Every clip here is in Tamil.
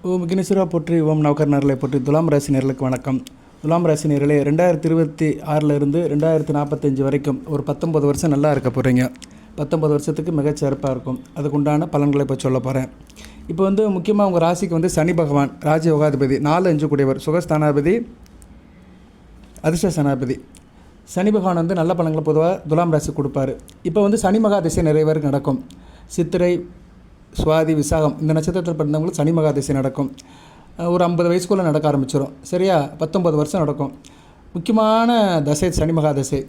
ஓம் விக்னேஸ்வரா போற்றி, ஓம் நவகர் நேரலை போற்றி. துலாம் ராசி நேர்களுக்கு வணக்கம். துலாம் ராசி நேர்களே, 2026 இருந்து 2045 வரைக்கும் ஒரு 19 வருஷம் நல்லா இருக்க போகிறீங்க. 19 வருஷத்துக்கு மிகச்சிறப்பாக இருக்கும். அதுக்குண்டான பலன்களை இப்போ சொல்ல போகிறேன். இப்போ முக்கியமாக உங்கள் ராசிக்கு சனி பகவான் ராஜயோகாதிபதி, 4-5 கூடியவர், சுகஸ்தானாதிபதி, அதிர்ஷ்டஸ்தானாதிபதி. சனி பகவான் நல்ல பலன்களை பொதுவாக துலாம் ராசி கொடுப்பாரு. இப்போ சனி மகா திசை நிறைய பேருக்கு நடக்கும். சித்திரை, சுவாதி, விசாகம் இந்த நட்சத்திரத்தில் பிறந்தவங்களுக்கு சனி மகா திசை நடக்கும். ஒரு 50 வயசுக்குள்ளே நடக்க ஆரம்பிச்சிடும். சரியா? 19 வருஷம் நடக்கும். முக்கியமான தசை சனி மகா தசை.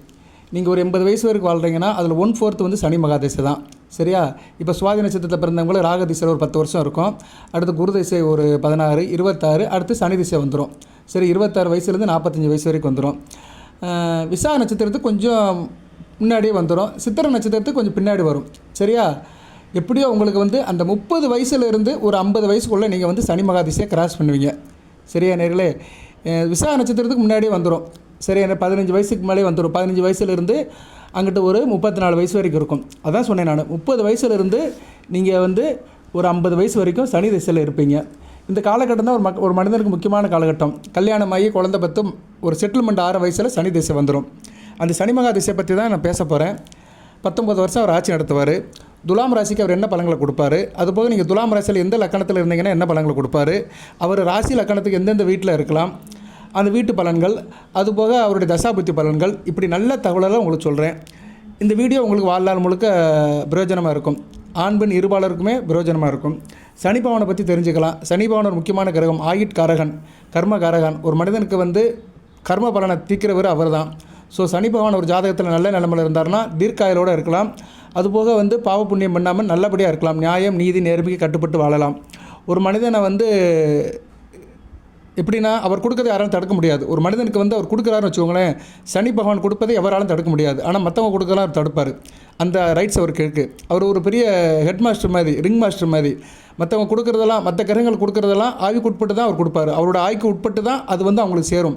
நீங்கள் ஒரு 80 வயசு வரைக்கும் வாழ்கிறீங்கன்னா அதில் 1/4 சனி மகா திசை தான். சரியா? இப்போ சுவாதி நட்சத்திரத்தில் பிறந்தவங்களுக்கு ராக திசையில் ஒரு 10 வருஷம் இருக்கும். அடுத்து குரு திசை ஒரு 16, 26, அடுத்து சனி திசை வந்துடும். சரி, 26 வயசுலேருந்து 45 வயசு வரைக்கும் வந்துடும். விசாக நட்சத்திரத்துக்கு கொஞ்சம் முன்னாடியே வந்துடும். சித்திரை நட்சத்திரத்துக்கு கொஞ்சம் பின்னாடி வரும். சரியா? எப்படியோ உங்களுக்கு அந்த 30 வயசுலேருந்து ஒரு 50 வயசுக்குள்ளே நீங்கள் சனி மகாதிசையை கிராஸ் பண்ணுவீங்க. சரியா நேர்களே? விசாக நட்சத்திரத்துக்கு முன்னாடியே வந்துடும். சரியா? 15 வயசுக்கு மேலே வந்துடும். 15 வயசுலேருந்து அங்கிட்ட ஒரு 34 வயசு வரைக்கும் இருக்கும். அதான் சொன்னேன் நான். 30 வயசுலேருந்து நீங்கள் ஒரு 50 வயசு வரைக்கும் சனி திசையில் இருப்பீங்க. இந்த காலகட்டம் தான் ஒரு மனிதனுக்கு முக்கியமான காலகட்டம். கல்யாணமாகி குழந்தை பத்தும் ஒரு செட்டில்மெண்ட் ஆகிற வயசில் சனி திசை வந்துடும். அந்த சனி மகா திசையை பற்றி தான் நான் பேச போகிறேன். 19 வருஷம் அவர் ஆட்சி நடத்துவார். துலாம் ராசிக்கு அவர் என்ன பலன்களை கொடுப்பாரு, அதுபோக நீங்கள் துலாம் ராசியில் எந்த லக்கணத்தில் இருந்தீங்கன்னா என்ன பலன்களை கொடுப்பாரு, அவர் ராசி லக்கணத்துக்கு எந்தெந்த வீட்டில் இருக்கலாம், அந்த வீட்டு பலன்கள், அதுபோக அவருடைய தசாபுத்தி பலன்கள், இப்படி நல்ல தகவலெல்லாம் உங்களுக்கு சொல்கிறேன். இந்த வீடியோ உங்களுக்கு வாழ்நாள் முழுக்க பிரயோஜனமாக இருக்கும். ஆண் பெண் இருபாலருக்குமே பிரயோஜனமாக இருக்கும். சனி பகவானை பற்றி தெரிஞ்சுக்கலாம். சனி பகவான் ஒரு முக்கியமான கிரகம், ஆயுட்காரகன், கர்மகாரகன். ஒரு மனிதனுக்கு கர்ம பலனை தீர்க்கிறவர் அவர் தான். ஸோ சனி பகவான் ஒரு ஜாதகத்தில் நல்ல நிலைமையில் இருந்தார்னா தீர்க்காயலோடு இருக்கலாம். அதுபோக பாவ புண்ணியம் பண்ணாமல் நல்லபடியாக இருக்கலாம். நியாயம், நீதி, நேர்மைக்கு கட்டுப்பட்டு வாழலாம். ஒரு மனிதனை எப்படின்னா அவர் கொடுக்கறதை யாராலும் தடுக்க முடியாது. ஒரு மனிதனுக்கு அவர் கொடுக்குறாருன்னு வச்சுக்கோங்களேன், சனி பகவான் கொடுப்பதை எவராலும் தடுக்க முடியாது. ஆனால் மற்றவங்க கொடுக்கலாம் அவர் தடுப்பார். அந்த ரைட்ஸ் அவருக்கு இருக்குது. அவர் ஒரு பெரிய ஹெட் மாஸ்டர் மாதிரி, ரிங் மாஸ்டர் மாதிரி. மற்றவங்க கொடுக்குறதெல்லாம், மற்ற கிரகங்கள் கொடுக்குறதெல்லாம் ஆய்வுக்கு உட்பட்டு தான் அவர் கொடுப்பார். அவரோட ஆய்வுக்கு உட்பட்டு தான் அது அவங்களுக்கு சேரும்.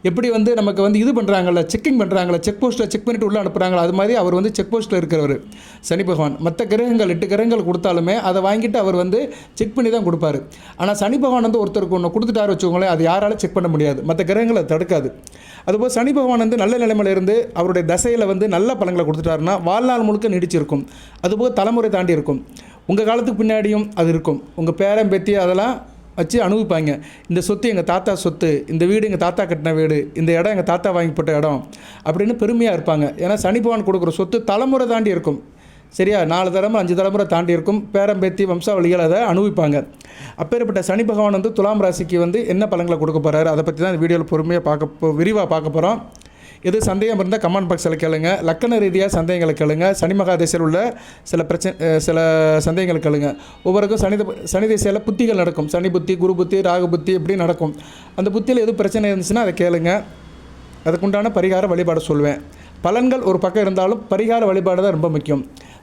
எப்படி நமக்கு இது பண்ணுறாங்கல்ல, செக்கிங் பண்ணுறாங்களே, செக் போஸ்ட்டில் செக் பண்ணிவிட்டு உள்ளே அனுப்புகிறாங்களா, அது மாதிரி அவர் செக் போஸ்ட்டில் இருக்கிறவர் சனி பகவான். மற்ற கிரகங்கள் 8 கிரகங்கள் கொடுத்தாலுமே அதை வாங்கிட்டு அவர் செக் பண்ணி தான் கொடுப்பாரு. ஆனால் சனி பகவான் ஒருத்தருக்கு ஒன்று கொடுத்துட்டாரு வச்சுக்கோங்களேன், அது யாராலும் செக் பண்ண முடியாது. மற்ற கிரகங்களை தடுக்காது. அதுபோல் சனி பகவான் நல்ல நிலைமையில் இருந்து அவருடைய தசையில் நல்ல பலன்களை கொடுத்துட்டாருன்னா வாழ்நாள் முழுக்க நீடிச்சிருக்கும். அதுபோக தலைமுறை தாண்டி இருக்கும். உங்கள் காலத்துக்கு பின்னாடியும் அது இருக்கும். உங்கள் பேரன் பேத்தி அதெல்லாம் வச்சு அனுபவிப்பாங்க. இந்த சொத்து எங்கள் தாத்தா சொத்து, இந்த வீடு எங்கள் தாத்தா கட்டின வீடு, இந்த இடம் எங்கள் தாத்தா வாங்கி போட்ட இடம் அப்படின்னு பெருமையாக இருப்பாங்க. ஏன்னா சனி பகவான் கொடுக்குற சொத்து தலைமுறை தாண்டி இருக்கும். சரியா? 4 தலைமுறை 5 தலைமுறை தாண்டி இருக்கும். பேரம்பேத்தி வம்சாவளிகள் அதை அனுபவிப்பாங்க. அப்பேற்பட்ட சனி பகவான் துலாம் ராசிக்கு என்ன பலன்களை கொடுக்க போகிறாரு, அதை பற்றி தான் இந்த வீடியோவில் பொறுமையாக விரிவாக பார்க்க போகிறோம். எது சந்தேகம் இருந்தால் கமெண்ட் பாக்ஸில் கேளுங்க. லக்கண ரீதியாக சந்தேகங்களை கேளுங்க. சனி மகா திசையில் உள்ள சில சந்தேகங்களை கேளுங்க. ஒவ்வொருக்கும் சனி திசையில் புத்திகள் நடக்கும். சனி புத்தி, குரு புத்தி, ராகு புத்தி இப்படி நடக்கும். அந்த புத்தியில் எதுவும் பிரச்சனை இருந்துச்சுன்னா அதை கேளுங்க. அதுக்குண்டான பரிகார வழிபாடு சொல்வேன். பலன்கள் ஒரு பக்கம் இருந்தாலும் பரிகார வழிபாடு தான் ரொம்ப முக்கியம்.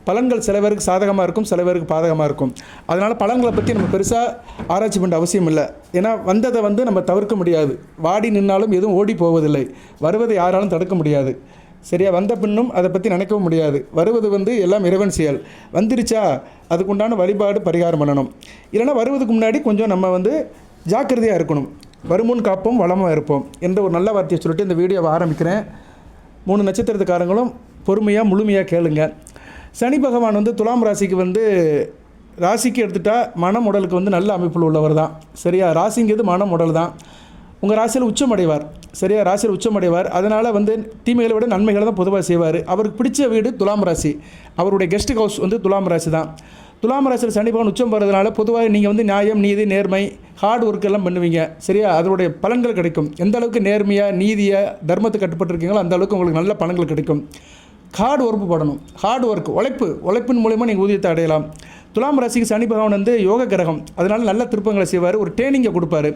பலன்கள் சில பேருக்கு சாதகமாக இருக்கும், சில பேருக்கு பாதகமாக இருக்கும். அதனால் பலன்களை பற்றி நம்ம பெருசாக ஆராய்ச்சி பண்ண அவசியம் இல்லை. ஏன்னா வந்ததை நம்ம தவிர்க்க முடியாது. வாடி நின்னாலும் எதுவும் ஓடி போவதில்லை. வருவதை யாராலும் தடுக்க முடியாது. சரியா? வந்த பின்னும் அதை பற்றி நினைக்கவும் முடியாது. வருவது எல்லாம் இறைவன் செயல். வந்துருச்சா அதுக்குண்டான வழிபாடு பரிகாரம் பண்ணணும். இல்லைனா வருவதுக்கு முன்னாடி கொஞ்சம் நம்ம ஜாக்கிரதையாக இருக்கணும். வருமுன் காப்போம், வளமாக இருப்போம் என்ற ஒரு நல்ல வார்த்தையை சொல்லிட்டு இந்த வீடியோவை ஆரம்பிக்கிறேன். 3 நட்சத்திரத்துக்காரங்களும் பொறுமையாக முழுமையாக கேளுங்க. சனி பகவான் துலாம் ராசிக்கு ராசிக்கு எடுத்துட்டால் மனம் உடலுக்கு நல்ல அமைப்பில் உள்ளவர் தான். சரியா? ராசிங்கிறது மனம் உடல் தான். உங்கள் ராசியில் உச்சமடைவார். சரியா? ராசியில் உச்சமடைவார். அதனால் தீமைகளை விட நன்மைகளை தான் பொதுவாக செய்வார். அவருக்கு பிடிச்ச வீடு துலாம் ராசி. அவருடைய கெஸ்ட் ஹவுஸ் துலாம் ராசி தான். துலாம் ராசியில் சனி பகவான் உச்சம் போகிறதுனால பொதுவாக நீங்கள் நியாயம், நீதி, நேர்மை, ஹார்ட் ஒர்க் எல்லாம் பண்ணுவீங்க. சரியா? அதனுடைய பலன்கள் கிடைக்கும். எந்த அளவுக்கு நேர்மையாக, நீதியாக, தர்மத்துக்கு கட்டுப்பட்டுருக்கீங்களோ அந்த அளவுக்கு உங்களுக்கு நல்ல பலன்கள் கிடைக்கும். ஹார்ட் ஒர்க் போடணும். ஹார்ட் ஒர்க், உழைப்பின் மூலமாக நீங்கள் ஊதியத்தை அடையலாம். துலாம் ராசிக்கு சனி பகவான் யோக கிரகம். அதனால் நல்ல திருப்பங்களை செய்வார். ஒரு ட்ரைனிங்கை கொடுப்பாரு,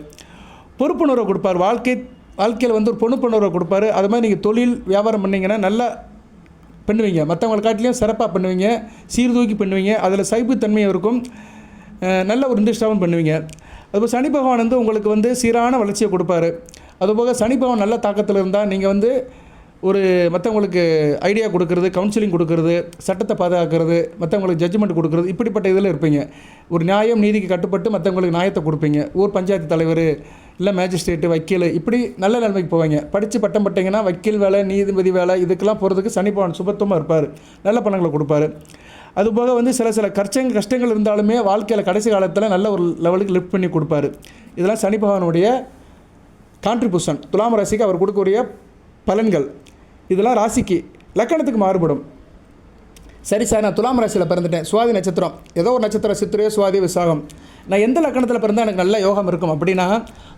பொறுப்புணர்வை கொடுப்பார். வாழ்க்கையில் ஒரு பொறுப்புணர்வை கொடுப்பாரு. அது மாதிரி நீங்கள் தொழில் வியாபாரம் பண்ணிங்கன்னா நல்லா பண்ணுவீங்க. மற்றவங்களை காட்டிலையும் சிறப்பாக பண்ணுவீங்க, சீர்தூக்கி பண்ணுவீங்க. அதில் சைப்புத்தன்மையும் இருக்கும். நல்ல ஒரு இன்ட்ரெஸ்டாகவும் பண்ணுவீங்க. அதுபோல் சனி பகவான் உங்களுக்கு சீரான வளர்ச்சியை கொடுப்பாரு. அதுபோக சனி பகவான் நல்ல தாக்கத்தில் இருந்தால் நீங்கள் ஒரு மற்றவங்களுக்கு ஐடியா கொடுக்குறது, கவுன்சிலிங் கொடுக்குறது, சட்டத்தை பாதுகாக்கிறது, மற்றவங்களுக்கு ஜட்ஜ்மெண்ட் கொடுக்குறது, இப்படிப்பட்ட இதில் இருப்பீங்க. ஒரு நியாயம் நீதிக்கு கட்டுப்பட்டு மற்றவங்களுக்கு நியாயத்தை கொடுப்பீங்க. ஊர் பஞ்சாயத்து தலைவர், இல்லை மேஜிஸ்ட்ரேட்டு, வக்கீல், இப்படி நல்ல நிலைமைக்கு போவீங்க. படித்து பட்டம் பட்டிங்கன்னா வக்கீல் வேலை, நீதிபதி வேலை, இதுக்கெல்லாம் போகிறதுக்கு சனி பகவான் சுபத்துவமாக இருப்பார், நல்ல பலன்களை கொடுப்பாரு. அதுபோக வந்து சில கஷ்டங்கள் இருந்தாலுமே வாழ்க்கையில் கடைசி காலத்தில் நல்ல ஒரு லெவலுக்கு லிஃப்ட் பண்ணி கொடுப்பாரு. இதெல்லாம் சனி பகவானுடைய கான்ட்ரிபியூஷன், துலாம் ராசிக்கு அவர் கொடுக்கக்கூடிய பலன்கள். இதெல்லாம் ராசிக்கு லக்கணத்துக்கு மாறுபடும். சரி சார், நான் துலாம் ராசியில் பிறந்துட்டேன், சுவாதி நட்சத்திரம், ஏதோ ஒரு நட்சத்திரம், சித்திரையோ சுவாதி விசாகம், நான் எந்த லக்கணத்தில் பிறந்தால் எனக்கு நல்ல யோகம் இருக்கும் அப்படின்னா,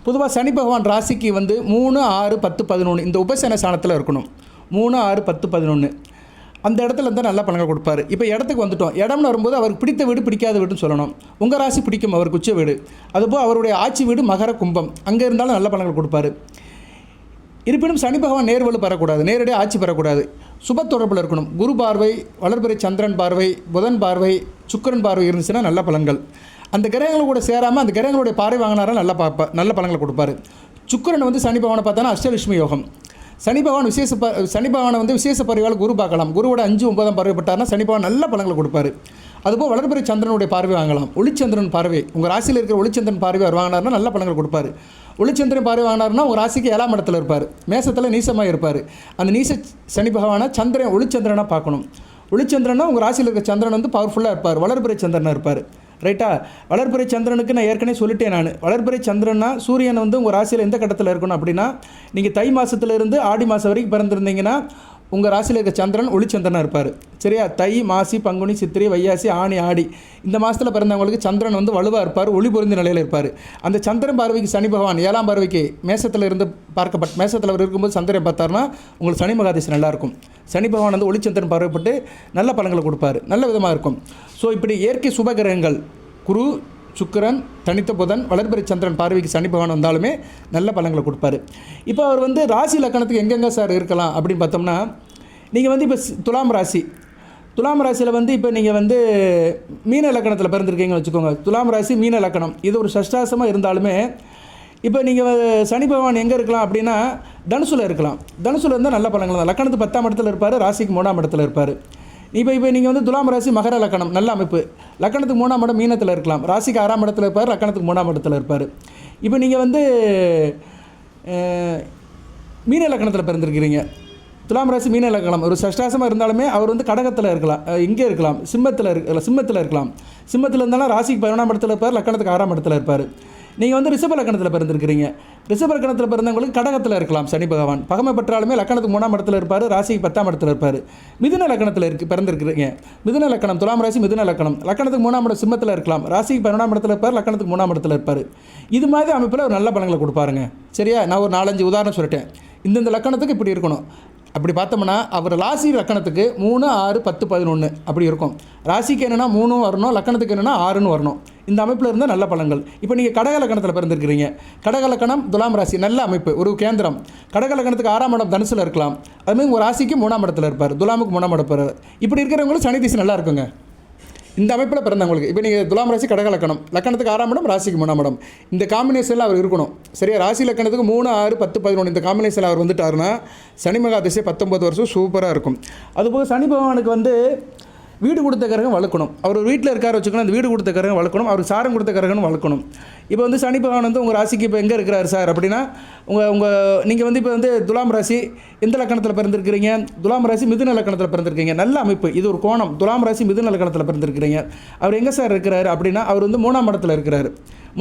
பொதுவாக சனி பகவான் ராசிக்கு வந்து 3, 6, 10, 11 இந்த உபசன ஸ்தானத்தில் இருக்கணும். 3, 6, 10, 11 அந்த இடத்துல இருந்தால் நல்ல பலன்கள் கொடுப்பாரு. இப்போ இடத்துக்கு வந்துட்டோம். இடம்னு வரும்போது அவருக்கு பிடித்த வீடு பிடிக்காத வீடுன்னு சொல்லணும். உங்கள் ராசி பிடிக்கும் அவருக்கு உச்ச வீடு, அதுபோல் அவருடைய ஆட்சி வீடு மகர கும்பம், அங்கே இருந்தாலும் நல்ல பலன்கள் கொடுப்பாரு. இருப்பினும் சனி பகவான் நேர்வலு பெறக்கூடாது, நேரடியாக ஆட்சி பெறக்கூடாது, சுப தொடர்பில் இருக்கணும். குரு பார்வை, வளர்பிறை சந்திரன் பார்வை, புதன் பார்வை, சுக்கிரன் பார்வை இருந்துச்சுன்னா நல்ல பலன்கள். அந்த கிரகங்கள் கூட சேராமல் அந்த கிரகங்களுடைய பார்வை வாங்கினாரா நல்ல பலன்களை கொடுப்பாரு. சுக்கிரன் வந்து சனி பகவானை பார்த்தானா அஷ்டலட்சுமி யோகம். சனி பகவான் சனி பகவானை வந்து விசேஷ பறவையால் குரு பார்க்கலாம். குருவோட 5, 9 பார்வைப்பட்டார்னா சனி பகவான் நல்ல பலன்களை கொடுப்பாரு. அதுபோல் வளர்பிறை சந்திரனுடைய பார்வை வாங்கலாம். ஒளிச்சந்திரன் பார்வை, உங்கள் ராசியில் இருக்கிற ஒளிச்சந்திரன் பார்வை வாங்கினார்னா நல்ல பலன்கள் கொடுப்பாரு. ஒளிச்சந்திரன் பார்வை வாங்கினார்னா உங்கள் ராசிக்கு 7ஆம் இடத்துல இருப்பார், மேசத்தில் நீசமாக இருப்பார். அந்த நீச சனி பகவானை சந்திரன் ஒளிச்சந்திரனாக பார்க்கணும். ஒளிச்சந்திரனா உங்கள் ராசியில் இருக்கிற சந்திரன் வந்து பவர்ஃபுல்லாக இருப்பார், வளர்பிறை சந்திரனாக இருப்பார். ரைட்டா? வளர்பிறை சந்திரனுக்கு நான் ஏற்கனவே சொல்லிட்டேன். நான் வளர்பிறை சந்திரனா சூரியன் வந்து உங்கள் ராசியில் எந்த கட்டத்தில் இருக்கணும் அப்படின்னா, நீங்கள் தை மாதத்துலேருந்து ஆடி மாதம் வரைக்கும் பிறந்திருந்தீங்கன்னா உங்கள் ராசியில் இருக்க சந்திரன் ஒளிச்சந்திரனாக இருப்பார். சரியா? தை, மாசி, பங்குனி, சித்திரை, வையாசி, ஆணி, ஆடி இந்த மாதத்தில் பிறந்தவங்களுக்கு சந்திரன் வந்து வலுவாக இருப்பார், ஒளி பொருந்த நிலையில் இருப்பார். அந்த சந்திரன் பார்வைக்கு சனி பகவான் 7ஆம் பார்வைக்கு மேசத்தில் இருந்து மேசத்தில் அவர் இருக்கும்போது சந்திரன் பார்த்தாருன்னா உங்களுக்கு சனி மகாதேசி நல்லாயிருக்கும். சனி பகவான் வந்து ஒளிச்சந்திரன் பார்வைப்பட்டு நல்ல பலன்களை கொடுப்பார், நல்ல விதமாக இருக்கும். ஸோ இப்படி இயற்கை சுபகிரகங்கள் குரு, சுக்கிரன், தனித்த புதன், வளர்பிறை சந்திரன் பார்வைக்கு சனி பகவான் வந்தாலுமே நல்ல பலன்களை கொடுப்பாரு. இப்போ அவர் வந்து ராசி லக்கணத்துக்கு எங்கெங்கே சார் இருக்கலாம் அப்படின்னு பார்த்தோம்னா, நீங்கள் வந்து இப்போ துலாம் ராசியில் வந்து இப்போ நீங்கள் வந்து மீன லக்கணத்தில் பிறந்திருக்கீங்கன்னு வச்சுக்கோங்க. துலாம் ராசி மீன லக்கணம், இது ஒரு சஷ்டாசமாக இருந்தாலுமே இப்போ நீங்கள் சனி பகவான் எங்கே இருக்கலாம் அப்படின்னா தனுசுல இருக்கலாம். தனுசுல இருந்தால் நல்ல பலன்கள் தான். லக்கணத்துக்கு 10ஆம் இடத்துல இருப்பார், ராசிக்கு 3ஆம் இடத்துல இருப்பார். இப்போ நீங்கள் வந்து துலாம் ராசி மகர லக்கணம், நல்ல அமைப்பு. லக்கணத்துக்கு 3ஆம் இடம் மீனத்தில் இருக்கலாம், ராசிக்கு 6ஆம் இடத்துல இருப்பார், லக்கணத்துக்கு 3ஆம் இடத்துல இருப்பார். இப்போ நீங்கள் வந்து மீன லக்கணத்தில் பிறந்திருக்கிறீங்க. துலாம் ராசி மீன லக்கணம் ஒரு சஷ்டாசமாக இருந்தாலுமே அவர் வந்து கடகத்தில் இருக்கலாம், இங்கே இருக்கலாம், சிம்மத்தில் இருக்கலாம். சிம்மத்தில் இருந்தாலும் ராசிக்கு 11ஆம் இடத்துல இருப்பார், லக்கணத்துக்கு 6ஆம் இடத்துல இருப்பார். நீங்கள் வந்து ரிஷப லக்கணத்தில் பிறந்திருக்கிறீங்க. ரிஷப லக்கணத்தில் பிறந்தவங்களுக்கு கடகத்தில் இருக்கலாம் சனி பகவான். பகமை பெற்றாலுமே லக்கணத்துக்கு 3ஆம் இடத்துல இருப்பார், ராசிக்கு 10ஆம் இடத்துல இருப்பார். மிதுன லக்கணத்தில் பிறந்திருக்கிறீங்க. மிதுன லக்கணம், துலாம் ராசி மிதுன லக்கணம், லக்கணத்துக்கு 3ஆம் இடம் சிம்மத்தில் இருக்கலாம், ராசிக்கு 11ஆம் இடத்துல இருப்பார், லக்கணத்துக்கு 3ஆம் இடத்துல இருப்பார். இது மாதிரி அமைப்பில் ஒரு நல்ல பலன்களை கொடுப்பாருங்க. சரியா? நான் ஒரு 4-5 உதாரணம் சொல்லிட்டேன். இந்தந்த லக்கணத்துக்கு இப்படி இருக்கணும். அப்படி பார்த்தோம்னா அவர் ராசி லக்கணத்துக்கு 3, 6, 10, 11 அப்படி இருக்கும். ராசிக்கு என்னென்னா 3 வரணும், லக்கணத்துக்கு என்னென்னா 6 வரணும். இந்த அமைப்பில் இருந்தால் நல்ல பலன்கள். இப்போ நீங்கள் கடக லக்கணத்தில் பிறந்திருக்கிறீங்க. கடக லக்கணம் துலாம் ராசி நல்ல அமைப்பு, ஒரு கேந்திரம். கடக லக்கணத்துக்கு 6ஆம் இடம் தனுசில் இருக்கலாம். அதுமாதிரி உங்கள் ராசிக்கு 3ஆம் இடத்துல இருப்பார், துலாமுக்கு 3ஆம் இடம் இருப்பார். இப்படி இருக்கிறவங்களும் சனி திசை நல்லா இருக்குங்க இந்த அமைப்பில் பிறந்தவங்களுக்கு. இப்போ நீங்கள் துலாம் ராசி கடக லக்கணம், லக்கணத்துக்கு 6ஆம் இடம், ராசிக்கு 3ஆம் இடம், இந்த காம்பினேஷனில் அவர் இருக்கணும். சரியா? ராசி லக்கணத்துக்கு 3, 6, 10, 11 இந்த காம்பினேஷனில் அவர் வந்துட்டாருன்னா சனி மகாதிசை 19 வருஷம் சூப்பராக இருக்கும். அதுபோக சனி பகவானுக்கு வந்து வீடு கொடுத்த கிரகம் வளர்க்கணும். அவர் வீட்டில் இருக்கார் வச்சுக்கணும், அந்த வீடு கொடுத்த கிரகம் வளர்க்கணும், அவருக்கு சாரம் கொடுத்த கிரகம் வளர்க்கணும். இப்போ வந்து சனி பகவான் வந்து உங்கள் ராசிக்கு இப்போ எங்கே இருக்கிறார் சார் அப்படின்னா, நீங்கள் வந்து இப்போ வந்து துலாம் ராசி எந்த லக்கணத்தில் பிறந்திருக்கிறீங்க? துலாம் ராசி மிதுன லக்கணத்தில் பிறந்திருக்கீங்க. நல்ல அமைப்பு, இது ஒரு கோணம். துலாம் ராசி மிதுன லக்கணத்தில் பிறந்திருக்கிறீங்க. அவர் எங்கே சார் இருக்கிறார் அப்படின்னா, அவர் வந்து 3ஆம் இடத்துல இருக்கிறார்.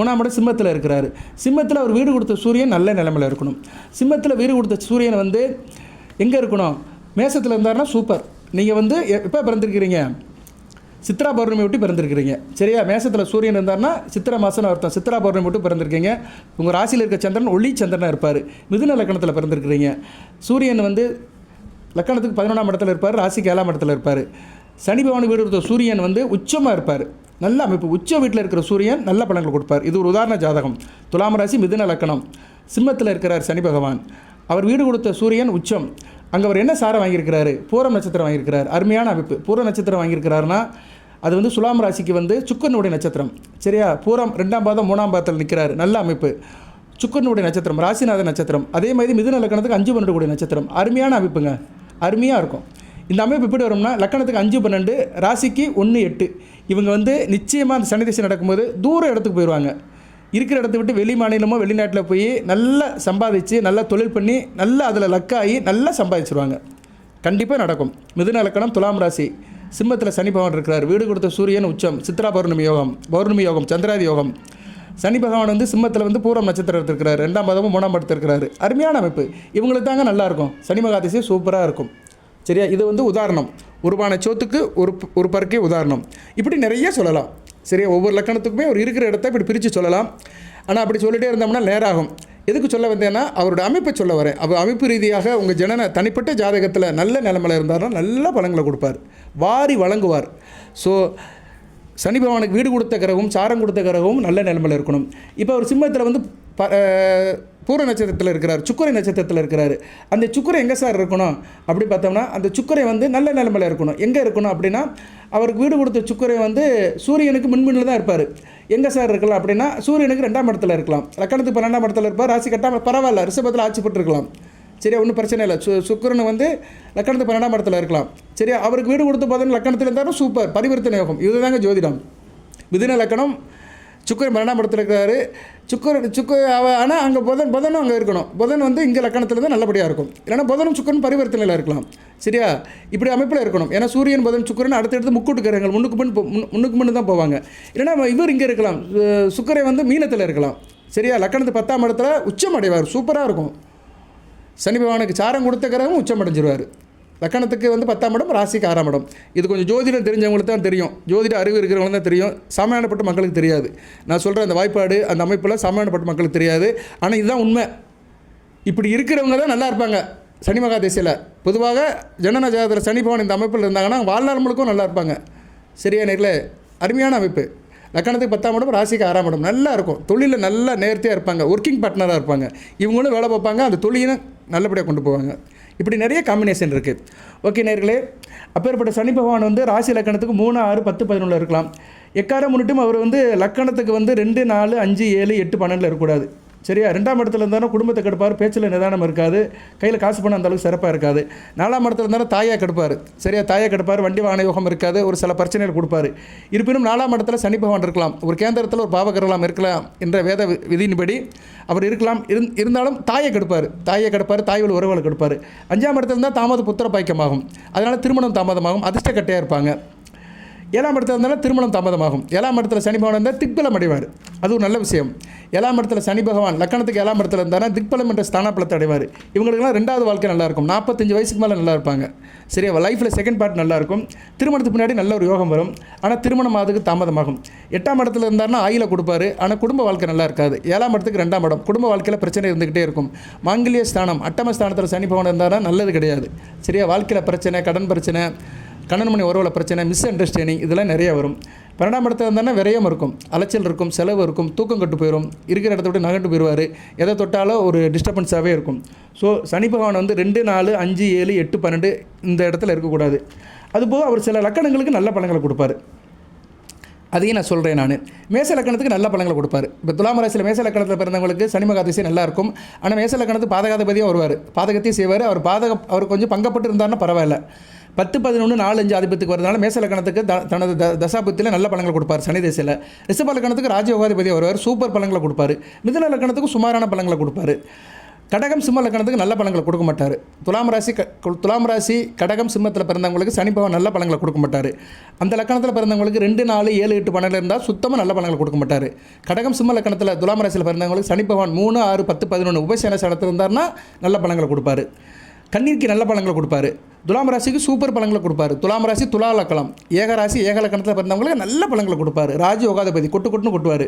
3ஆம் இடம் சிம்மத்தில் இருக்கிறார். சிம்மத்தில் அவர் வீடு கொடுத்த சூரியன் நல்ல நிலைமையில் இருக்கணும். சிம்மத்தில் வீடு கொடுத்த சூரியன் வந்து எங்கே இருக்கணும்? மேசத்தில் இருந்தார்னா சூப்பர். நீங்கள் வந்து எப்போ பிறந்திருக்கிறீங்க? சித்ரா பௌர்ணமி விட்டு பிறந்திருக்கிறீங்க. சரியா? மேசத்தில் சூரியன் இருந்தார்னா சித்திரை மாதம்னு அர்த்தம். சித்ரா பௌர்ணமி விட்டு பிறந்திருக்கீங்க. உங்கள் ராசியில் இருக்க சந்திரன் ஒளி சந்திரனாக இருப்பார். மிதுன லக்கணத்தில் பிறந்திருக்கிறீங்க. சூரியன் வந்து லக்கணத்துக்கு 11ஆம் இடத்துல இருப்பார், ராசிக்கு 7ஆம் இடத்துல இருப்பார். சனி பகவான் வீடு கொடுத்த சூரியன் வந்து உச்சமாக இருப்பார். நல்ல அமைப்பு. உச்ச வீட்டில் இருக்கிற சூரியன் நல்ல பலன்கள் கொடுப்பார். இது ஒரு உதாரண ஜாதகம். துலாம் ராசி மிதுன லக்கணம், சிம்மத்தில் இருக்கிறார் சனி பகவான். அவர் வீடு கொடுத்த சூரியன் உச்சம். அங்கே அவர் என்ன சாரம் வாங்கியிருக்கிறாரு? பூரம் நட்சத்திரம் வாங்கியிருக்கிறார். அருமையான அமைப்பு. பூர நட்சத்திரம் வாங்கியிருக்கிறாருன்னா அது வந்து துலாம் ராசிக்கு வந்து சுக்கிரனுடைய நட்சத்திரம். சரியா? பூரம் 2ஆம் பாதம் 3ஆம் பாதத்தில் நிற்கிறார். நல்ல அமைப்பு. சுக்கிரனுடைய நட்சத்திரம், ராசிநாத நட்சத்திரம். அதே மாதிரி மிதுன லக்கணத்துக்கு 5 12 கூடிய நட்சத்திரம். அருமையான அமைப்புங்க, அருமையாக இருக்கும். இந்த அமைப்பு எப்படி வரும்னா, லக்கணத்துக்கு 5 12, ராசிக்கு 1 8. இவங்க வந்து நிச்சயமாக அந்த சனி திசை நடக்கும்போது தூர இடத்துக்கு போயிடுவாங்க. இருக்கிற இடத்த விட்டு வெளி மாநிலமோ வெளிநாட்டில் போய் நல்லா சம்பாதிச்சு, நல்லா தொழில் பண்ணி, நல்லா அதில் லக்காகி நல்லா சம்பாதிச்சிருவாங்க. கண்டிப்பாக நடக்கும். மிதுன லக்கணம், துலாம் ராசி, சிம்மத்தில் சனி பகவான் இருக்கிறார். வீடு கொடுத்த சூரியன் உச்சம், சித்ரா பௌர்ணமி யோகம், பௌர்ணமி யோகம், சந்திராதி யோகம். சனி பகவான் வந்து சிம்மத்தில் வந்து பூரம் நட்சத்திரத்தில் இருக்கிறார். 2ஆம் பாதமும் 3ஆம் பாதத்தில் இருக்கிறாரு. அருமையான அமைப்பு. இவங்களுக்கு தாங்க நல்லாயிருக்கும். சனி மகாதிசை சூப்பராக இருக்கும். சரியா? இது வந்து உதாரணம். உருவான சோத்துக்கு ஒரு பருக்கே உதாரணம். இப்படி நிறைய சொல்லலாம். சரியா? ஒவ்வொரு லக்கணத்துக்குமே ஒரு இருக்கிற இடத்த இப்படி பிரித்து சொல்லலாம். ஆனால் அப்படி சொல்லிகிட்டே இருந்தோம்னா நேராகும். எதுக்கு சொல்ல வந்தேன்னா, அவரோட அமைப்பை சொல்ல வரேன். அவர் அமைப்பு ரீதியாக உங்கள் ஜனன தனிப்பட்ட ஜாதகத்தில் நல்ல நிலைமையில் இருந்தார்னா நல்ல பலன்களை கொடுப்பார், வாரி வழங்குவார். ஸோ சனி பகவானுக்கு வீடு கொடுத்த கிரகமும் சாரம் கொடுத்த கிரகமும் நல்ல நிலைமையில் இருக்கணும். இப்போ ஒரு சிம்மத்தில் வந்து பூர நட்சத்திரத்தில் இருக்கிறார், சுக்கிரை நட்சத்திரத்தில் இருக்கிறார். அந்த சுக்கிரை எங்கே சார் இருக்கணும் அப்படி பார்த்தோம்னா, அந்த சுக்கிரை வந்து நல்ல நிலைமையில் இருக்கணும். எங்கே இருக்கணும் அப்படின்னா, அவருக்கு வீடு கொடுத்த சுக்கிரை வந்து சூரியனுக்கு முன்பின்னில் தான் இருப்பார். எங்கே சார் இருக்கலாம் அப்படின்னா, சூரியனுக்கு 2ஆம் இடத்துல இருக்கலாம். லக்கணத்துக்கு 12ஆம் இடத்துல இருப்பார். ராசி கட்டாமல் பரவாயில்ல, ரிஷபத்தில் ஆட்சி பெற்றிருக்கலாம். சரியா? ஒன்றும் பிரச்சனை இல்லை. சுக்கிரன் வந்து லக்கணத்துக்கு 12ஆம் இடத்துல இருக்கலாம். சரியா? அவருக்கு வீடு கொடுத்து பார்த்தோன்னா லக்கணத்தில் இருந்தாலும் சூப்பர், பரிவர்த்தனை யோகம். இதுதாங்க ஜோதிடம். மிதுன லக்கணம், சுக்கிரன் 12ஆம் இடத்துல இருக்கிறாரு. ஆனால் அங்கே புதனும் அங்கே இருக்கணும். புதன் வந்து இங்கே லக்கணத்தில் தான் நல்லபடியாக இருக்கும். இல்லைனா புதனும் சுக்கிரன் பரிவர்த்தனையில் இருக்கலாம். சரியா? இப்படி அமைப்பில் இருக்கணும். ஏன்னா சூரியன் புதன் சுக்கிரன் அடுத்தடுத்து முக்கூட்டு கிரகங்கள் முன்னுக்கு முன்னு தான் போவாங்க. இல்லைனா இவர் இங்கே இருக்கலாம். சுக்கிரை வந்து மீனத்தில் இருக்கலாம். சரியா? லக்கணத்து 10ஆம் இடத்துல உச்சம் அடைவார். சூப்பராக இருக்கும். சனி பகவானுக்கு சாரம் கொடுத்த கிரகம் உச்சம் அடைஞ்சிருவார். லக்கணத்துக்கு வந்து 10ஆம் இடம், ராசிக்கு 6ஆம் இடம். இது கொஞ்சம் ஜோதிடம் தெரிஞ்சவங்களுக்கு தான் தெரியும். ஜோதிட அறிவு இருக்கிறவங்களுக்கு தான் தெரியும். சாமானியப்பட்ட மக்களுக்கு தெரியாது. நான் சொல்கிற அந்த வாய்ப்பாடு, அந்த அமைப்பில் சாமானியப்பட்ட மக்களுக்கு தெரியாது. ஆனால் இதுதான் உண்மை. இப்படி இருக்கிறவங்க தான் நல்லா இருப்பாங்க சனி மகா திசையில். பொதுவாக ஜனன ஜாதகத்தில் சனி பகவான் இந்த அமைப்பில் இருந்தாங்கன்னா வாழ்நாள் முழுக்கும் நல்லா இருப்பாங்க. சரியா நேரில்? அருமையான அமைப்பு. லக்கணத்துக்கு 10ஆம் இடம், ராசிக்கு 6ஆம் இடம் நல்லா இருக்கும். தொழிலில் நல்லா நேர்த்தியாக இருப்பாங்க. ஒர்க்கிங் பார்ட்னராக இருப்பாங்க. இவங்களும் வேலை பார்ப்பாங்க, அந்த தொழிலை நல்லபடியாக கொண்டு போவாங்க. இப்படி நிறைய காம்பினேஷன் இருக்குது. ஓகே நேர்களே, அப்பேற்பட்ட சனி பகவான் வந்து ராசி லக்கணத்துக்கு 3 6 10 11 இருக்கலாம். எக்காரம் முன்னிட்டும் அவர் வந்து லக்கணத்துக்கு வந்து 2 4 5 7 8 12 இருக்கக்கூடாது. சரியா? 2ஆம் இடத்துல இருந்தாலும் குடும்பத்தை கெடுப்பார், பேச்சில் நிதானம் இருக்காது, கையில் காசு பணம் அந்தளவுக்கு சிறப்பாக இருக்காது. 4ஆம் இடத்துல இருந்தாலும் தாயாக கெடுப்பார். சரியா? தாயாக கெடுப்பார், வண்டி வாகன யோகம் இருக்காது, ஒரு சில பிரச்சனைகள் கொடுப்பார். இருப்பினும் 4ஆம் இடத்துல சனி பகவான் இருக்கலாம், ஒரு கேந்திரத்தில் ஒரு பாவகரலாம் இருக்கலாம் என்ற வேத விதியின்படி அவர் இருக்கலாம். இருந்தாலும் தாயை கெடுப்பார், தாய்வழி உறவுகளை கெடுப்பார். 5ஆம் இடத்துல இருந்தால் தாமத புத்திர பாய்க்கமாகும், அதனால் திருமணம் தாமதமாகும், அதிர்ஷ்டக்கட்டையாக இருப்பாங்க. 7ஆம் இடத்துல இருந்தாலும் திருமணம் தாமதமாகும். 7ஆம் இடத்துல சனி பகவான் இருந்தால் திக்பலம் அடைவார். அது ஒரு நல்ல விஷயம். 7ஆம் இடத்துல சனி பகவான் லக்கணத்துக்கு 7ஆம் இடத்துல இருந்தாலும் திக்பலம் என்ற ஸ்தானப்பலத்தை அடைவார். இவங்களுக்குலாம் 2வது வாழ்க்கை நல்லாயிருக்கும். 45 வயசுக்கு மேலே நல்லா இருப்பாங்க. சரியா? லைஃப்பில் செகண்ட் பார்ட் நல்லாயிருக்கும். திருமணத்துக்கு முன்னாடி நல்ல ஒரு யோகம் வரும். ஆனால் திருமணம் அதுக்கு தாமதமாகும். 8ஆம் இடத்துல இருந்தாருன்னா ஆயில கொடுப்பாரு. ஆனால் குடும்ப வாழ்க்கை நல்லா இருக்காது. 7ஆம் இடத்துக்கு 2ஆம் இடம், குடும்ப வாழ்க்கையில் பிரச்சனை இருந்துக்கிட்டே இருக்கும். மாங்கல்ய ஸ்தானம், அட்டம ஸ்தானத்தில் சனி பகவான் இருந்தாருன்னா நல்லது கிடையாது. சரியா? வாழ்க்கையில் பிரச்சனை, கடன் பிரச்சனை, கணவன் மணி உறவுல பிரச்சனை, மிஸ் அண்டர்ஸ்டாண்டிங், இதெல்லாம் நிறைய வரும். 12ஆம் இடத்துல இருந்தால் விரயம் இருக்கும், அலைச்சல் இருக்கும், செலவு இருக்கும், தூக்கம் கட்டு போயிடும், இருக்கிற இடத்த விட்டு நகண்டு போயிடுவார், எதை தொட்டாலும் ஒரு டிஸ்டர்பன்ஸாகவே இருக்கும். ஸோ சனி பகவான் வந்து 2 4 5 7 8 12 இந்த இடத்துல இருக்கக்கூடாது. அதுபோக அவர் சில லக்கணங்களுக்கு நல்ல பலன்களை கொடுப்பார். அதையும் நான் சொல்கிறேன். நான் மேச லக்கணத்துக்கு நல்ல பலன்களை கொடுப்பார். இப்போ துலாம் ராசியில் மேச லக்கணத்தில் பிறந்தவங்களுக்கு சனி மகா திசை நல்லா இருக்கும். ஆனால் மேச லக்கணத்துக்கு பாதகாதிபதியாக வருவார், பாதகத்தையும் செய்வார். அவர் கொஞ்சம் பங்கப்பட்டு இருந்தார்னா பரவாயில்ல. 10 11 4 5 ஆதிபத்துக்கு வரதுனால மேச லக்கணத்துக்கு தனது தசாபத்தியில் நல்ல பலன்களை கொடுப்பார் சனி திசையில். ரிஷப லக்கணத்துக்கு ராஜயோகாதிபதியாக வருவார், சூப்பர் பலன்களை கொடுப்பார். மிதுன லக்கணத்துக்கு சுமாரான பலன்களை கொடுப்பார். கடகம் சிம்ம லக்கணத்துக்கு நல்ல பலன்களை கொடுக்க மாட்டார். துலாம் ராசி கடகம் சிம்மத்தில் பிறந்தவங்களுக்கு சனி பகவான் நல்ல பலன்களை கொடுக்க மாட்டார். அந்த லக்கணத்தில் பிறந்தவங்களுக்கு 2 4 7 8 12 இருந்தால் சுத்தமாக நல்ல பலன்களை கொடுக்க மாட்டார். கடகம் சிம்ம லக்கணத்தில் துலாம் ராசியில் பிறந்தவங்களுக்கு சனி பகவான் 3 6 10 11 உபசேன சடத்தில் இருந்தார்னா நல்ல பலன்களை கொடுப்பார். கண்ணீருக்கு நல்ல பலன்களை கொடுப்பார். துலாம் ராசிக்கு சூப்பர் பலன்களை கொடுப்பார். துலாம் ராசி துலா லக்கணம், ஏகராசி ஏக லக்கணத்தில் பிறந்தவங்களுக்கு நல்ல பலன்களை கொடுப்பார். ராஜயோகாதிபதி கொட்டுன்னு கொட்டுவார்.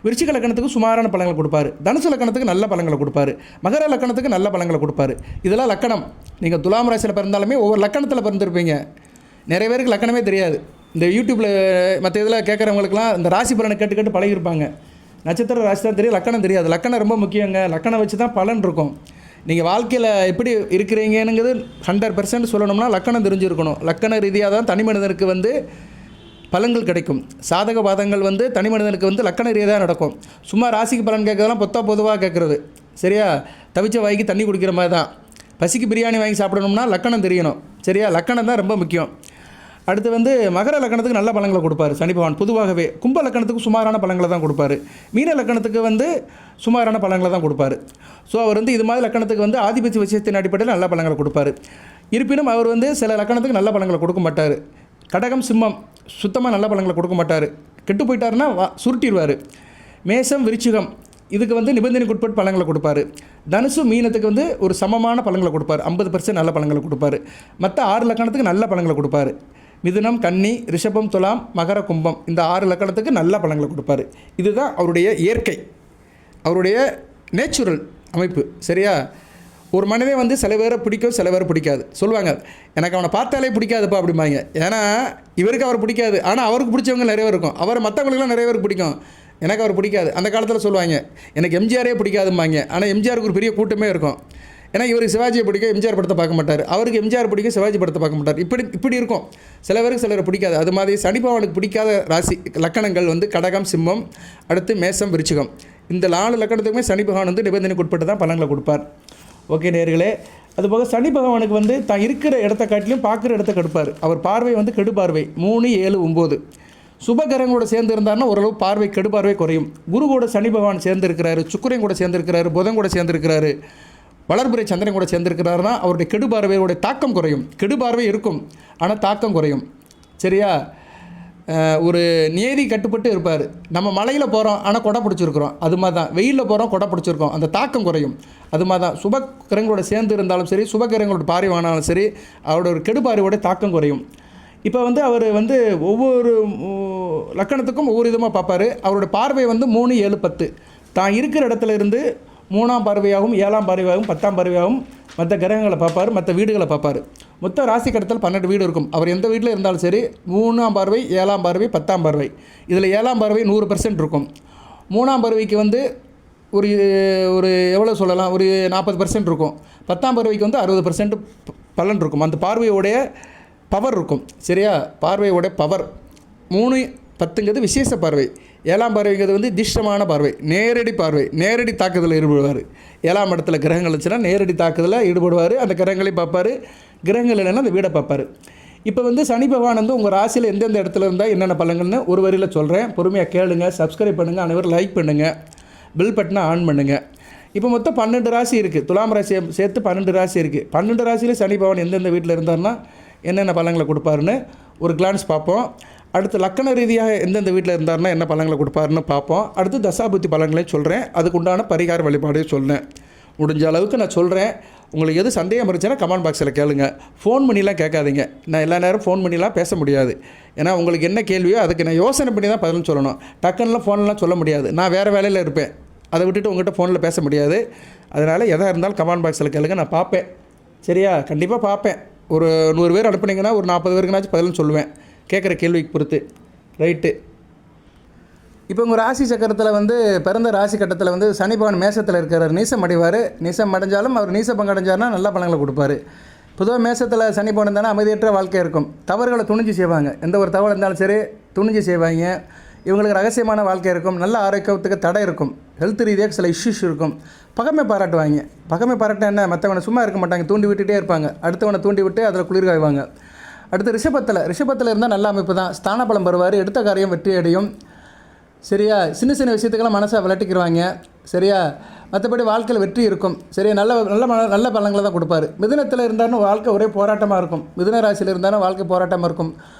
விருச்சிக லக்கணத்துக்கு சுமாரான பலன்களை கொடுப்பார். தனுசு லக்கணத்துக்கு நல்ல பலன்களை கொடுப்பார். மகர லக்கணத்துக்கு நல்ல பலன்களை கொடுப்பார். இதெல்லாம் லக்கணம். நீங்கள் துலாம் ராசியில் பிறந்தாலுமே ஒவ்வொரு லக்கணத்தில் பிறந்திருப்பீங்க. நிறைய பேருக்கு லக்கணமே தெரியாது. இந்த யூடியூப்பில் மற்ற இதில் கேட்குறவங்களுக்குலாம் இந்த ராசி பலனை கேட்டு பழகிருப்பாங்க. நட்சத்திர ராசி தான் தெரியும், லக்கணம் தெரியாது. லக்கணம் ரொம்ப முக்கியங்க. லக்கணம் வச்சு தான் பலன் இருக்கும். நீங்கள் வாழ்க்கையில் எப்படி இருக்கிறீங்கங்கிறது 100% சொல்லணும்னா லக்கணம் தெரிஞ்சிருக்கணும். லக்கண ரீதியாக தான் தனி மனிதனுக்கு வந்து பலன்கள் கிடைக்கும். சாதக பாதங்கள் வந்து தனி மனிதனுக்கு வந்து லக்கண ரீதியாக நடக்கும். சும்மா ராசிக்கு பலன் கேட்கறதெல்லாம் பொதுவாக கேட்குறது. சரியா? தவிச்ச வாய்க்கு தண்ணி குடிக்கிற மாதிரி தான். பசிக்கு பிரியாணி வாங்கி சாப்பிடணும்னா லக்கணம் தெரியணும். சரியா? லக்கணம் தான் ரொம்ப முக்கியம். அடுத்து வந்து மகர லக்கணத்துக்கு நல்ல பலன்களை கொடுப்பார் சனி பகவான் பொதுவாகவே. கும்ப லக்கணத்துக்கு சுமாரான பலன்களை தான் கொடுப்பார். மீன லக்கணத்துக்கு வந்து சுமாரான பலன்களை தான் கொடுப்பார். ஸோ அவர் வந்து இது மாதிரி லக்கணத்துக்கு வந்து ஆதிபத்திய விஷயத்தின் அடிப்படையில் நல்ல பலன்களை கொடுப்பார். இருப்பினும் அவர் வந்து சில லக்கணத்துக்கு நல்ல பலன்களை கொடுக்க மாட்டார். கடகம் சிம்மம் சுத்தமாக நல்ல பலன்களை கொடுக்க மாட்டார். கெட்டு போயிட்டாருன்னா சுருட்டிடுவார். மேசம் விருச்சிகம் இதுக்கு வந்து நிபந்தனைக்கு உட்பட்டு பலன்களை கொடுப்பார். தனுசு மீனத்துக்கு வந்து ஒரு சமமான பலன்களை கொடுப்பார். 50% நல்ல பலன்களை கொடுப்பார். மற்ற 6 லக்கணத்துக்கு நல்ல பலன்களை கொடுப்பார். மிதுனம், கன்னி, ரிஷபம், துலாம், மகர, கும்பம் இந்த 6 லக்கணத்துக்கு நல்ல பலன்களை கொடுப்பார். இதுதான் அவருடைய இயற்கை, அவருடைய நேச்சுரல் அமைப்பு. சரியா? ஒரு மனிதன் வந்து சில பேரை பிடிக்கும், சில பேரை பிடிக்காது. சொல்லுவாங்க, எனக்கு அவனை பார்த்தாலே பிடிக்காதுப்பா அப்படிம்பாங்க. ஏன்னா இவருக்கு அவர் பிடிக்காது, ஆனால் அவருக்கு பிடிச்சவங்க நிறைய பேர் இருக்கும். அவரை மற்றவங்களுக்குலாம் நிறைய பேருக்கு பிடிக்கும், எனக்கு அவர் பிடிக்காது. அந்த காலத்தில் சொல்லுவாங்க, எனக்கு எம்ஜிஆரே பிடிக்காதும்பாங்க. ஆனால் எம்ஜிஆருக்கு ஒரு பெரிய கூட்டமே இருக்கும். ஏன்னா இவருக்கு சிவாஜியை பிடிக்கும், எம்ஜிஆர் படத்தை பார்க்க மாட்டார். அவருக்கு எம்ஜிஆர் பிடிக்கும், சிவாஜி படத்தை பார்க்க மாட்டார். இப்படி இருக்கும். சில பேருக்கு சிலரை பிடிக்காது. அது மாதிரி சனி பகவானுக்கு பிடிக்காத ராசி லக்கணங்கள் வந்து கடகம், சிம்மம், அடுத்து மேசம், விருச்சிகம். இந்த 4 லக்கணத்துக்குமே சனி பகவான் வந்து நிபந்தனைக்கு உட்பட்டு தான் பலன்களை கொடுப்பார். ஓகே நேயர்களே, அதுபோக சனி பகவானுக்கு வந்து தான் இருக்கிற இடத்த காட்டிலும் பார்க்குற இடத்த கெடுப்பார். அவர் பார்வை வந்து கெடு பார்வை 3, 7, 9. சுபகிரகங்களோட சேர்ந்து இருந்தார்னா ஓரளவு பார்வை கெடு பார்வை குறையும். குரு கூட சனி பகவான் சேர்ந்துருக்கிறாரு, சுக்கிரன் கூட சேர்ந்துருக்கிறாரு, புதன் கூட சேர்ந்துருக்கிறாரு, வளர்பிறை சந்திரன் கூட சேர்ந்துருக்கிறாருன்னா அவருடைய கெடு பார்வையோடைய தாக்கம் குறையும். கெடு பார்வை இருக்கும், ஆனால் தாக்கம் குறையும். சரியா? ஒரு நியதி கட்டுப்பட்டு இருப்பார். நம்ம மலையில் போகிறோம், ஆனால் கொடை பிடிச்சிருக்கிறோம், அது மாதிரி தான். வெயிலில் போகிறோம், கொடை பிடிச்சிருக்கோம், அந்த தாக்கம் குறையும். அது மாதிரி தான் சுபகிரகங்களோட சேர்ந்து இருந்தாலும் சரி, சுபகிரகங்களோட பார்வை வாங்கினாலும் சரி, அவரோட ஒரு கெடு பார்வையோட தாக்கம் குறையும். இப்போ வந்து அவர் வந்து ஒவ்வொரு லக்கணத்துக்கும் ஒவ்வொரு விதமாக பார்ப்பார். அவரோட பார்வை வந்து 3, 7, 10 தான் இருக்கிற இடத்துல இருந்து 3ஆம் பார்வையாகவும் 7ஆம் பார்வையாகவும் 10ஆம் பார்வையாகவும் மற்ற கிரகங்களை பார்ப்பார், மற்ற வீடுகளை பார்ப்பார். மொத்த ராசி கட்டத்தில் 12 வீடு இருக்கும். அவர் எந்த வீட்டில் இருந்தாலும் சரி 3ஆம் பார்வை, 7ஆம் பார்வை, 10ஆம் பார்வை. இதில் 7ஆம் பார்வை 100% இருக்கும். 3ஆம் பார்வைக்கு வந்து ஒரு எவ்வளோ சொல்லலாம், ஒரு 40% இருக்கும். 10ஆம் பார்வைக்கு வந்து 60% பலன் இருக்கும். அந்த பார்வையோடைய பவர் இருக்கும். சரியா? பார்வையோட பவர் 3, 10ங்கிறது விசேஷ பார்வை. 7ஆம் பார்வைங்கிறது வந்து திஷ்டமான பார்வை, நேரடி பார்வை, நேரடி தாக்குதலில் ஈடுபடுவார். 7ஆம் இடத்துல கிரகங்கள் இருந்துச்சுன்னா நேரடி தாக்குதலில் ஈடுபடுவார். அந்த கிரகங்களையும் பார்ப்பார், கிரகங்கள் இல்லைன்னா அந்த வீடை பார்ப்பார். இப்போ வந்து சனி பகவான் வந்து உங்கள் ராசியில் எந்தெந்த இடத்துல இருந்தால் என்னென்ன பலன்கள்னு ஒரு வரியில் சொல்கிறேன். பொறுமையாக கேளுங்க, சப்ஸ்கிரைப் பண்ணுங்கள், அனைவரும் லைக் பண்ணுங்கள், பெல் பட்டனை ஆன் பண்ணுங்கள். இப்போ மொத்தம் 12 ராசி இருக்குது. துலாம் ராசியை சேர்த்து 12 ராசி இருக்குது. 12 ராசியில் சனி பகவான் எந்தெந்த வீட்டில் இருந்தார்னா என்னென்ன பலன்களை கொடுப்பாருன்னு ஒரு கிளான்ஸ் பார்ப்போம். அடுத்து லக்கண ரீதியாக எந்தெந்த வீட்டில் இருந்தார்னா என்ன பலன்களை கொடுப்பாருன்னு பார்ப்போம். அடுத்து தசாபுத்தி பலன்களையும் சொல்கிறேன், அதுக்குண்டான பரிகார வழிபாடையும் சொல்கிறேன். முடிஞ்ச அளவுக்கு நான் சொல்கிறேன். உங்களுக்கு எது சந்தேகம் இருந்துச்சுன்னா கமெண்ட் பாக்ஸில் கேளுங்க. ஃபோன் பண்ணிலாம் கேட்காதீங்க. நான் எல்லா நேரம் ஃபோன் பண்ணிலாம் பேச முடியாது. ஏன்னா உங்களுக்கு என்ன கேள்வியோ அதுக்கு நான் யோசனை பண்ணி தான் பதில் சொல்லணும். டக்குன்னுலாம் ஃபோன்லாம் சொல்ல முடியாது. நான் வேறு வேலையில் இருப்பேன், அதை விட்டுட்டு உங்கள்கிட்ட ஃபோனில் பேச முடியாது. அதனால் எதாக இருந்தாலும் கமெண்ட் பாக்ஸில் கேளுங்க, நான் பார்ப்பேன். சரியா? கண்டிப்பாக பார்ப்பேன். ஒரு 100 பேர் அனுப்புனீங்கன்னா ஒரு 40 பேருக்குனாச்சும் பதில் சொல்லுவேன், கேட்குற கேள்விக்கு பொறுத்து. ரைட்டு. இப்போ உங்கள் ராசி சக்கரத்தில் வந்து பிறந்த ராசி கட்டத்தில் வந்து சனி பகவான் மேசத்தில் இருக்கிறார். நீசம் அடைவார். நீசம் அடைஞ்சாலும் அவர் நீச பங்கு அடைஞ்சார்னா நல்ல பலன்களை கொடுப்பார். பொதுவாக மேசத்தில் சனி பகவான் இருந்தாலும் அமைதியற்ற வாழ்க்கை இருக்கும். தவறுகளை துணிஞ்சு செய்வாங்க. எந்த ஒரு தவறு இருந்தாலும் சரி துணிஞ்சு செய்வாங்க. இவங்களுக்கு ரகசியமான வாழ்க்கை இருக்கும். நல்ல ஆரோக்கியத்துக்கு தடை இருக்கும். ஹெல்த் ரீதியாக சில இஷ்யூஸ் இருக்கும். பகமை பாராட்டுவாங்க. பகமை பாராட்ட என்ன, மற்றவனை சும்மா இருக்க மாட்டாங்க, தூண்டி விட்டுகிட்டே இருப்பாங்க. அடுத்தவனை தூண்டி விட்டு அதில் குளிர் காய்வாங்க. அடுத்து ரிஷபத்தில் இருந்தால் நல்ல அமைப்பு தான். ஸ்தான பலம் பெறுவார். எடுத்த காரியம் வெற்றி அடையும். சரியா? சின்ன சின்ன விஷயத்துக்கெல்லாம் மனசை விளட்டிக்கிடுவாங்க. சரியா? மற்றபடி வாழ்க்கையில் வெற்றி இருக்கும். சரியா? நல்ல பலன்களை தான் கொடுப்பாரு. மிதுனத்தில் இருந்தாலும் வாழ்க்கை ஒரே போராட்டமாக இருக்கும். மிதுன ராசியில் இருந்தாலும் வாழ்க்கை போராட்டமாக இருக்கும்.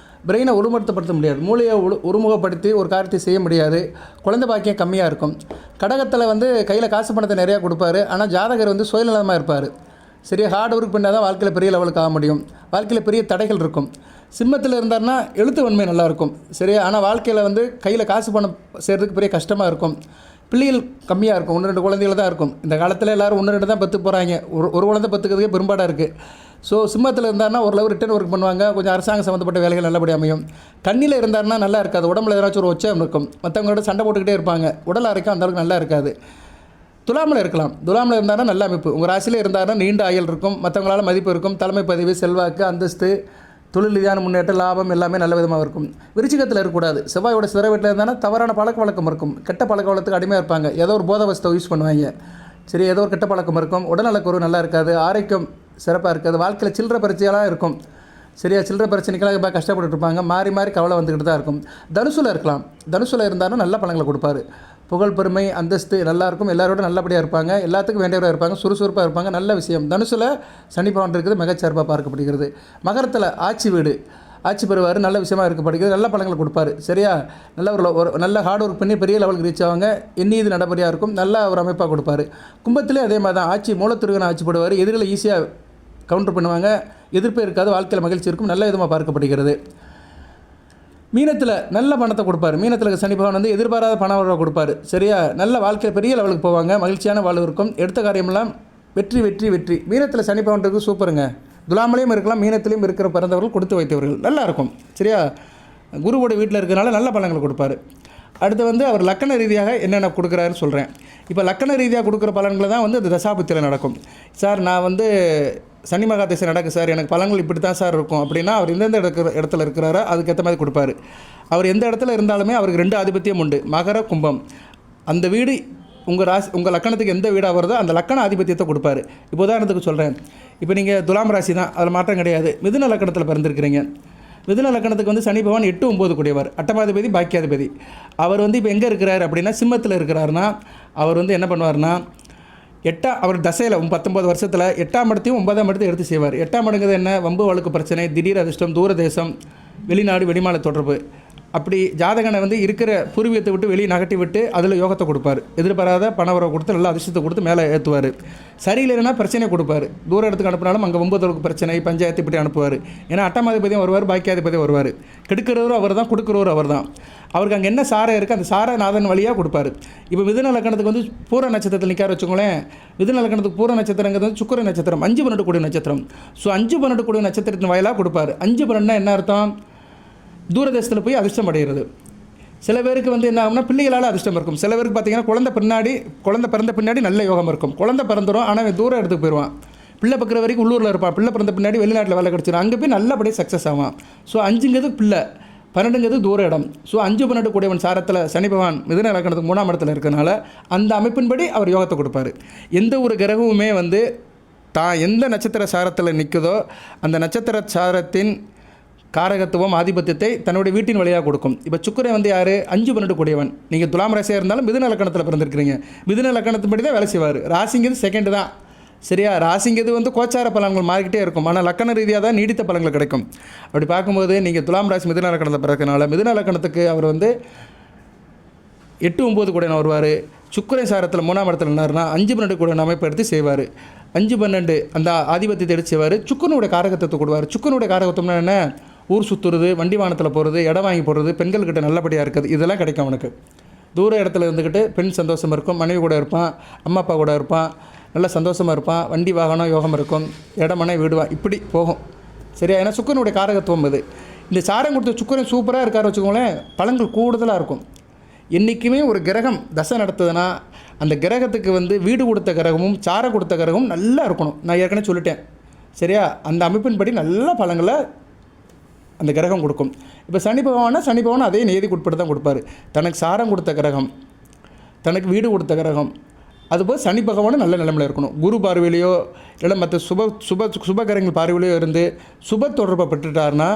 பிரெயினை ஒருமுகப்படுத்த முடியாது. மூளையை ஒருமுகப்படுத்தி ஒரு காரியத்தை செய்ய முடியாது. குழந்தை பாக்கியம் கம்மியாக இருக்கும். கடகத்தில் வந்து கையில் காசு பணத்தை நிறையா கொடுப்பாரு. ஆனால் ஜாதகர் வந்து சுயநலமாக இருப்பார். சரியா? ஹார்ட் ஒர்க் பண்ணால் தான் வாழ்க்கையில் பெரிய லெவலுக்கு ஆக முடியும். வாழ்க்கையில் பெரிய தடைகள் இருக்கும். சிம்மத்தில் இருந்தார்னா எழுத்து வன்மை நல்லாயிருக்கும். சரியா? ஆனால் வாழ்க்கையில் வந்து கையில் காசு பணம் செய்கிறதுக்கு பெரிய கஷ்டமாக இருக்கும். பிள்ளைகள் கம்மியாக இருக்கும். 1, 2 குழந்தைகள் தான் இருக்கும். இந்த காலத்தில் எல்லோரும் 1, 2 தான் பெற்று போகிறாங்க. ஒரு குழந்தை பெற்றுக்கிறதுக்கே பெரும்பாடாக இருக்குது. ஸோ சிம்மத்தில் இருந்தார்னா ஓரளவு ரிட்டர்ன் ஒர்க் பண்ணுவாங்க. கொஞ்சம் அரசாங்க சம்மந்தப்பட்ட வேலைகள் நல்லபடியாக அமையும். கண்ணியில் இருந்தார்னா நல்லா இருக்காது. உடம்புல ஏதாச்சும் ஒரு உச்சம் இருக்கும். மற்றவங்களோட சண்டை போட்டுக்கிட்டே இருப்பாங்க. உடல் ஆரோக்கியம் அந்தளவுக்கு நல்லா இருக்காது. துலாமில் இருக்கலாம். துலாமில் இருந்தாலும் நல்ல அமைப்பு. உங்கள் ராசியில் இருந்தாலும் நீண்ட ஆயுள் இருக்கும். மற்றவங்களால மதிப்பு இருக்கும். தலைமை பதவி, செல்வாக்கு, அந்தஸ்து, தொழில் ரீதியான முன்னேற்றம், லாபம் எல்லாமே நல்ல விதமாக இருக்கும். விருச்சிகத்தில் இருக்கக்கூடாது. செவ்வாயோட சிற வீட்டில் இருந்தாலும் தவறான பழக்க வழக்கம் இருக்கும். கெட்ட பழக்க வழக்கத்துக்கு அடிமையாக இருப்பாங்க. ஏதோ ஒரு போதை வஸ்தை யூஸ் பண்ணுவாங்க. சரி, ஏதோ ஒரு கெட்ட பழக்கம் இருக்கும். உடல்நலக்குறைவு நல்லா இருக்காது. ஆரோக்கியம் சிறப்பாக இருக்காது. வாழ்க்கையில் சில்லற பிரச்சனையெல்லாம் இருக்கும். சரியா, சில்லற பிரச்சனைக்கெல்லாம் இப்போ கஷ்டப்பட்டு இருப்பாங்க. மாறி மாறி கவலை வந்துக்கிட்டு தான் இருக்கும். தனுசில் இருக்கலாம். தனுசில் இருந்தாலும் நல்ல பலன்களை கொடுப்பாரு. புகழ், பெருமை, அந்தஸ்து நல்லாயிருக்கும். எல்லாரோட நல்லபடியாக இருப்பாங்க. எல்லாத்துக்கும் வேண்டியவராக இருப்பாங்க. சுறுசுறுப்பாக இருப்பாங்க. நல்ல விஷயம். தனுசில் சனி பகவான் இருக்குது மிகச்சிறப்பாக பார்க்கப்படுகிறது. மகரத்தில் ஆட்சி வீடு ஆட்சி பெறுவார். நல்ல விஷயமாக இருக்கப்படுகிறது. நல்ல பலன்களை கொடுப்பாரு. சரியா, நல்ல ஒரு நல்ல ஹார்ட் ஒர்க் பண்ணி பெரிய லெவலுக்கு ரீச் ஆவாங்க. எண்ணியது நடபடியாக இருக்கும். நல்ல ஒரு அமைப்பாக கொடுப்பாரு. கும்பத்திலே அதே மாதிரி தான் ஆட்சி மூலத்திருகனை ஆட்சி போடுவார். எதிரில் ஈஸியாக கவுண்டர் பண்ணுவாங்க. எதிர்ப்பே இருக்காது. வாழ்க்கையில் மகிழ்ச்சி இருக்கும். நல்ல விதமாக பார்க்கப்படுகிறது. மீனத்தில் நல்ல பணத்தை கொடுப்பாரு. மீனத்தில் சனி பகவான் வந்து எதிர்பாராத பண வரவை கொடுப்பாரு. சரியா, நல்ல வாழ்க்கையில் பெரிய லெவலுக்கு போவாங்க. மகிழ்ச்சியான வாழ்வு இருக்கும். எடுத்த காரியமெல்லாம் வெற்றி வெற்றி வெற்றி. மீனத்தில் சனி பகவான் இருக்குது சூப்பருங்க. துலாமலையும் இருக்கலாம். மீனத்திலையும் இருக்கிற பிறந்தவர்கள் கொடுத்து வைத்தவர்கள் நல்லாயிருக்கும். சரியா, குருவோட வீட்டில் இருக்கிறனால நல்ல பலன்களை கொடுப்பாரு. அடுத்து வந்து அவர் லக்கண ரீதியாக என்னென்ன கொடுக்குறாருன்னு சொல்கிறேன். இப்போ லக்கண ரீதியாக கொடுக்குற பலன்களை தான் வந்து அந்த தசாபுத்தியில் நடக்கும். சார் நான் வந்து சனி மகா திசை நடக்கு சார், எனக்கு பலன்கள் இப்படி தான் சார் இருக்கும் அப்படின்னா அவர் எந்தெந்த இடத்துல இருக்கிறாரோ அதுக்கேற்ற மாதிரி கொடுப்பாரு. அவர் எந்த இடத்துல இருந்தாலுமே அவருக்கு 2 ஆதிபத்தியம் உண்டு. மகர, கும்பம். அந்த வீடு உங்கள் லக்கணத்துக்கு எந்த வீடாக வருதோ அந்த லக்கண ஆதிபத்தியத்தை கொடுப்பாரு. இப்போ உதாரணத்துக்கு சொல்கிறேன். இப்போ நீங்கள் துலாம் ராசி தான், அதில் மாற்றம் கிடையாது. மிதுன லக்கணத்தில் பிறந்திருக்கிறீங்க. மிதுன லக்கணத்துக்கு வந்து சனி பகவான் 8, 9 கூடியவர். அட்டமாதிபதி, பாக்கியாதிபதி. அவர் வந்து இப்போ எங்கே இருக்கிறார் அப்படின்னா சிம்மத்தில் இருக்கிறாருன்னா அவர் வந்து என்ன பண்ணுவார்னா அவர் தசையில் 19 வருஷத்தில் 8ஆம் இடத்தையும் 9ஆம் இடத்தையும் எடுத்து செய்வார். 8ஆம் இடங்கிறது என்ன? வம்பு வழக்கு பிரச்சனை, திடீர் அதிர்ஷ்டம், தூரதேசம், வெளிநாடு, வெளிமாநில தொடர்பு. அப்படி ஜாதகனை வந்து இருக்கிற பூர்வீகத்தை விட்டு வெளியே நகட்டி விட்டு அதில் யோகத்தை கொடுப்பார். எதிர்பாராத பணவரவை கொடுத்து நல்ல அதிர்ஷ்டத்தை கொடுத்து மேலே ஏற்றுவார். சரியில்லைன்னா பிரச்சனையை கொடுப்பார். தூர இடத்துக்கு அனுப்பினாலும் அங்கே 9 பிரச்சனை, பஞ்சாயத்து இப்படி அனுப்புவார். ஏன்னா அட்டமாதிபதியும் வருவார், பாக்கியாதிபதியும் வருவார். கெடுக்கிறவரும் அவர் தான், கொடுக்குறவரும் அவர் தான். அவருக்கு அங்கே என்ன சாரம் இருக்குது அந்த சாரநாதன் வழியாக கொடுப்பார். இப்போ மிதுன லக்கணத்துக்கு வந்து பூர நட்சத்திரத்தில் நிற்கார வச்சுக்கோங்களேன். மிதுன லக்கணத்துக்கு பூர நட்சத்திரங்கிறது வந்து சுக்கிர நட்சத்திரம், 5, 12 கூடிய நட்சத்திரம். ஸோ 5, 12 கூடிய நட்சத்திரத்தின் வாயிலாக கொடுப்பார். 5, 12 என்ன அர்த்தம்? தூரதேசத்தில் போய் அதிர்ஷ்டம் அடைகிறது. சில பேருக்கு வந்து என்ன ஆகும்னா பிள்ளைகளால் அதிர்ஷ்டம் இருக்கும். சில பேருக்கு பார்த்தீங்கன்னா குழந்தை பிறந்த பின்னாடி நல்ல யோகம் இருக்கும். குழந்தை பிறந்துடும், ஆனால் தூர இடத்துக்கு போயிடுவான். பிள்ளை பக்கிற வரைக்கும் உள்ளூரில் இருப்பான். பிள்ளை பிறந்த பின்னாடி வெளிநாட்டில் வேலை கிடச்சிடும். அங்கே போய் நல்லபடியாக சக்ஸஸ் ஆவான். ஸோ 5ங்கிறது பிள்ளை, 12ங்கிறது தூர இடம். ஸோ 5, 12 கூடியவன் சாரத்தில் சனி பகவான் மிதுன லக்கணத்துக்கு 3ஆம் இடத்துல இருக்கிறனால அந்த அமைப்பின்படி அவர் யோகத்தை கொடுப்பார். எந்த ஒரு கிரகமுமே வந்து தான் எந்த நட்சத்திர சாரத்தில் நிற்குதோ அந்த நட்சத்திர சாரத்தின் காரகத்துவம், ஆதிபத்தியத்தை தன்னுடைய வீட்டின் வழியாக கொடுக்கும். இப்போ சுக்கிரன் வந்து யார்? 5, 12 கூடியவன். நீங்கள் துலாம் ராசியாக இருந்தாலும் மிதுன லக்கணத்தில் பிறந்திருக்கிறீங்க. மிதுன லக்கணத்தின்படி தான் வேலை செய்வார். ராசிங்கிறது செகண்டு தான். சரியா, ராசிங்கிறது வந்து கோச்சார பலன்கள் மாறிக்கிட்டே இருக்கும். ஆனால் லக்கண ரீதியாக தான் நீடித்த பலன்கள் கிடைக்கும். அப்படி பார்க்கும்போது நீங்கள் துலாம் ராசி மிதுன லக்கணத்தில் பிறக்கனால மிதுன லக்கணத்துக்கு அவர் வந்து 8, 9 கூடியவன் வருவார். சுக்கிரன் சாரத்தில் 3ஆம் இடத்துல இருந்தாருன்னா 5, 12 கூடியவன் அமைப்பு எடுத்து செய்வார். 5, 12 அந்த ஆதிபத்தியத்தை எடுத்து செய்வார். சுக்கிரனுடைய காரகத்துவத்தை கொடுவார். சுக்கிரனுடைய காரகத்துவம்னா என்ன? ஊர் சுற்றுறது, வண்டி வாகனத்தில் போகிறது, இடம் வாங்கி போடுறது, பெண்கள்கிட்ட நல்லபடியாக இருக்குது, இதெல்லாம் கிடைக்கும் அவனுக்கு. தூர இடத்துல இருந்துக்கிட்டு பெண் சந்தோஷமாக இருக்கும், மனைவி கூட இருப்பான், அம்மா அப்பா கூட இருப்பான், நல்லா சந்தோஷமாக இருப்பான், வண்டி வாகனம் யோகம் இருக்கும், இடமனை வீடுவான், இப்படி போகும். சரியா, ஏன்னா சுக்கிரனுடைய காரகத்துவம் இது. இந்த சாரம் கொடுத்த சுக்கிரன் சூப்பராக இருக்கார் வச்சுக்கோங்களேன், பலன்கள் கூடுதலாக இருக்கும். என்றைக்குமே ஒரு கிரகம் தசை நடத்துதுன்னா அந்த கிரகத்துக்கு வந்து வீடு கொடுத்த கிரகமும் சாரம் கொடுத்த கிரகமும் நல்லா இருக்கணும். நான் ஏற்கனவே சொல்லிட்டேன். சரியா, அந்த அமைப்பின்படி நல்ல பலன்களை அந்த கிரகம் கொடுக்கும். இப்போ சனி பகவான் அதே நியதிக்கு உட்பட்டு தான் கொடுப்பாரு. தனக்கு சாரம் கொடுத்த கிரகம், தனக்கு வீடு கொடுத்த கிரகம், அதுபோல் சனி பகவானும் நல்ல நிலைமையில் இருக்கணும். குரு பார்வையிலையோ இல்லை மற்ற சுபகிரகங்கள் பார்வையிலையோ இருந்து சுப தொடர்பை பெற்றுட்டாருன்னா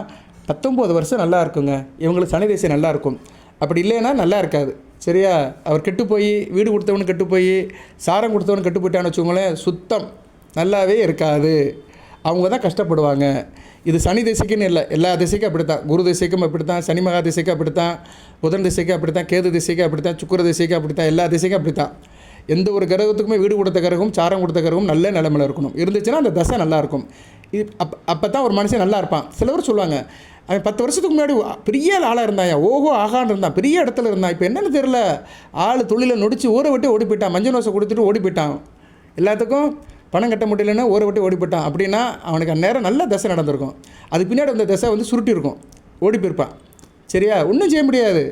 19 வருஷம் நல்லா இருக்குங்க. இவங்களுக்கு சனி தேசம் நல்லா இருக்கும். அப்படி இல்லைன்னா நல்லா இருக்காது. சரியா, அவர் கெட்டு போய் வீடு கொடுத்தவனு கெட்டு போய் சாரம் கொடுத்தவனு கெட்டு போயிட்டான்னு வச்சுக்கோங்களேன், சுத்தம் நல்லாவே இருக்காது. அவங்க தான் கஷ்டப்படுவாங்க. இது சனி திசைக்குன்னு இல்லை, எல்லா திசைக்கும் அப்படி தான். குரு திசைக்கும் அப்படி தான், சனி மகா திசைக்கும் அப்படி தான், புதன் திசைக்கும் அப்படி தான், கேது திசைக்கும் அப்படி தான், சுக்கிர திசைக்கும் அப்படி தான், எல்லா திசைக்கும் அப்படி தான். எந்த ஒரு கிரகத்துக்குமே வீடு கொடுத்த கிரகம் சாரம் கொடுத்த கிரகம் நல்ல நிலைமையில் இருக்கணும். இருந்துச்சுன்னா அந்த தசை நல்லாயிருக்கும். இது அப்போ தான் ஒரு மனுஷன் நல்லா இருப்பான். சில பேர் சொல்லுவாங்க, அவன் 10 வருஷத்துக்கு முன்னாடி பெரிய ஆளாக இருந்தான், ஓஹோ ஆகான்னு இருந்தான், பெரிய இடத்துல இருந்தான், இப்போ என்னென்னு தெரில, ஆள் தொழிலை நொடிச்சு ஊரை விட்டு ஓடி போயிட்டான், மஞ்சள் நோசை கொடுத்துட்டு ஓடி போயிட்டான், எல்லாத்துக்கும் பணம் கட்ட முடியலன்னா ஊரை விட்டு ஓடி போயிட்டான். அப்படின்னா அவனுக்கு அந்நேரம் நல்ல தசை நடந்திருக்கும். அதுக்கு பின்னாடி அந்த தசை வந்து சுருட்டி இருக்கும், ஓடி போயிருப்பான். சரியா, ஒன்றும் செய்ய முடியாது,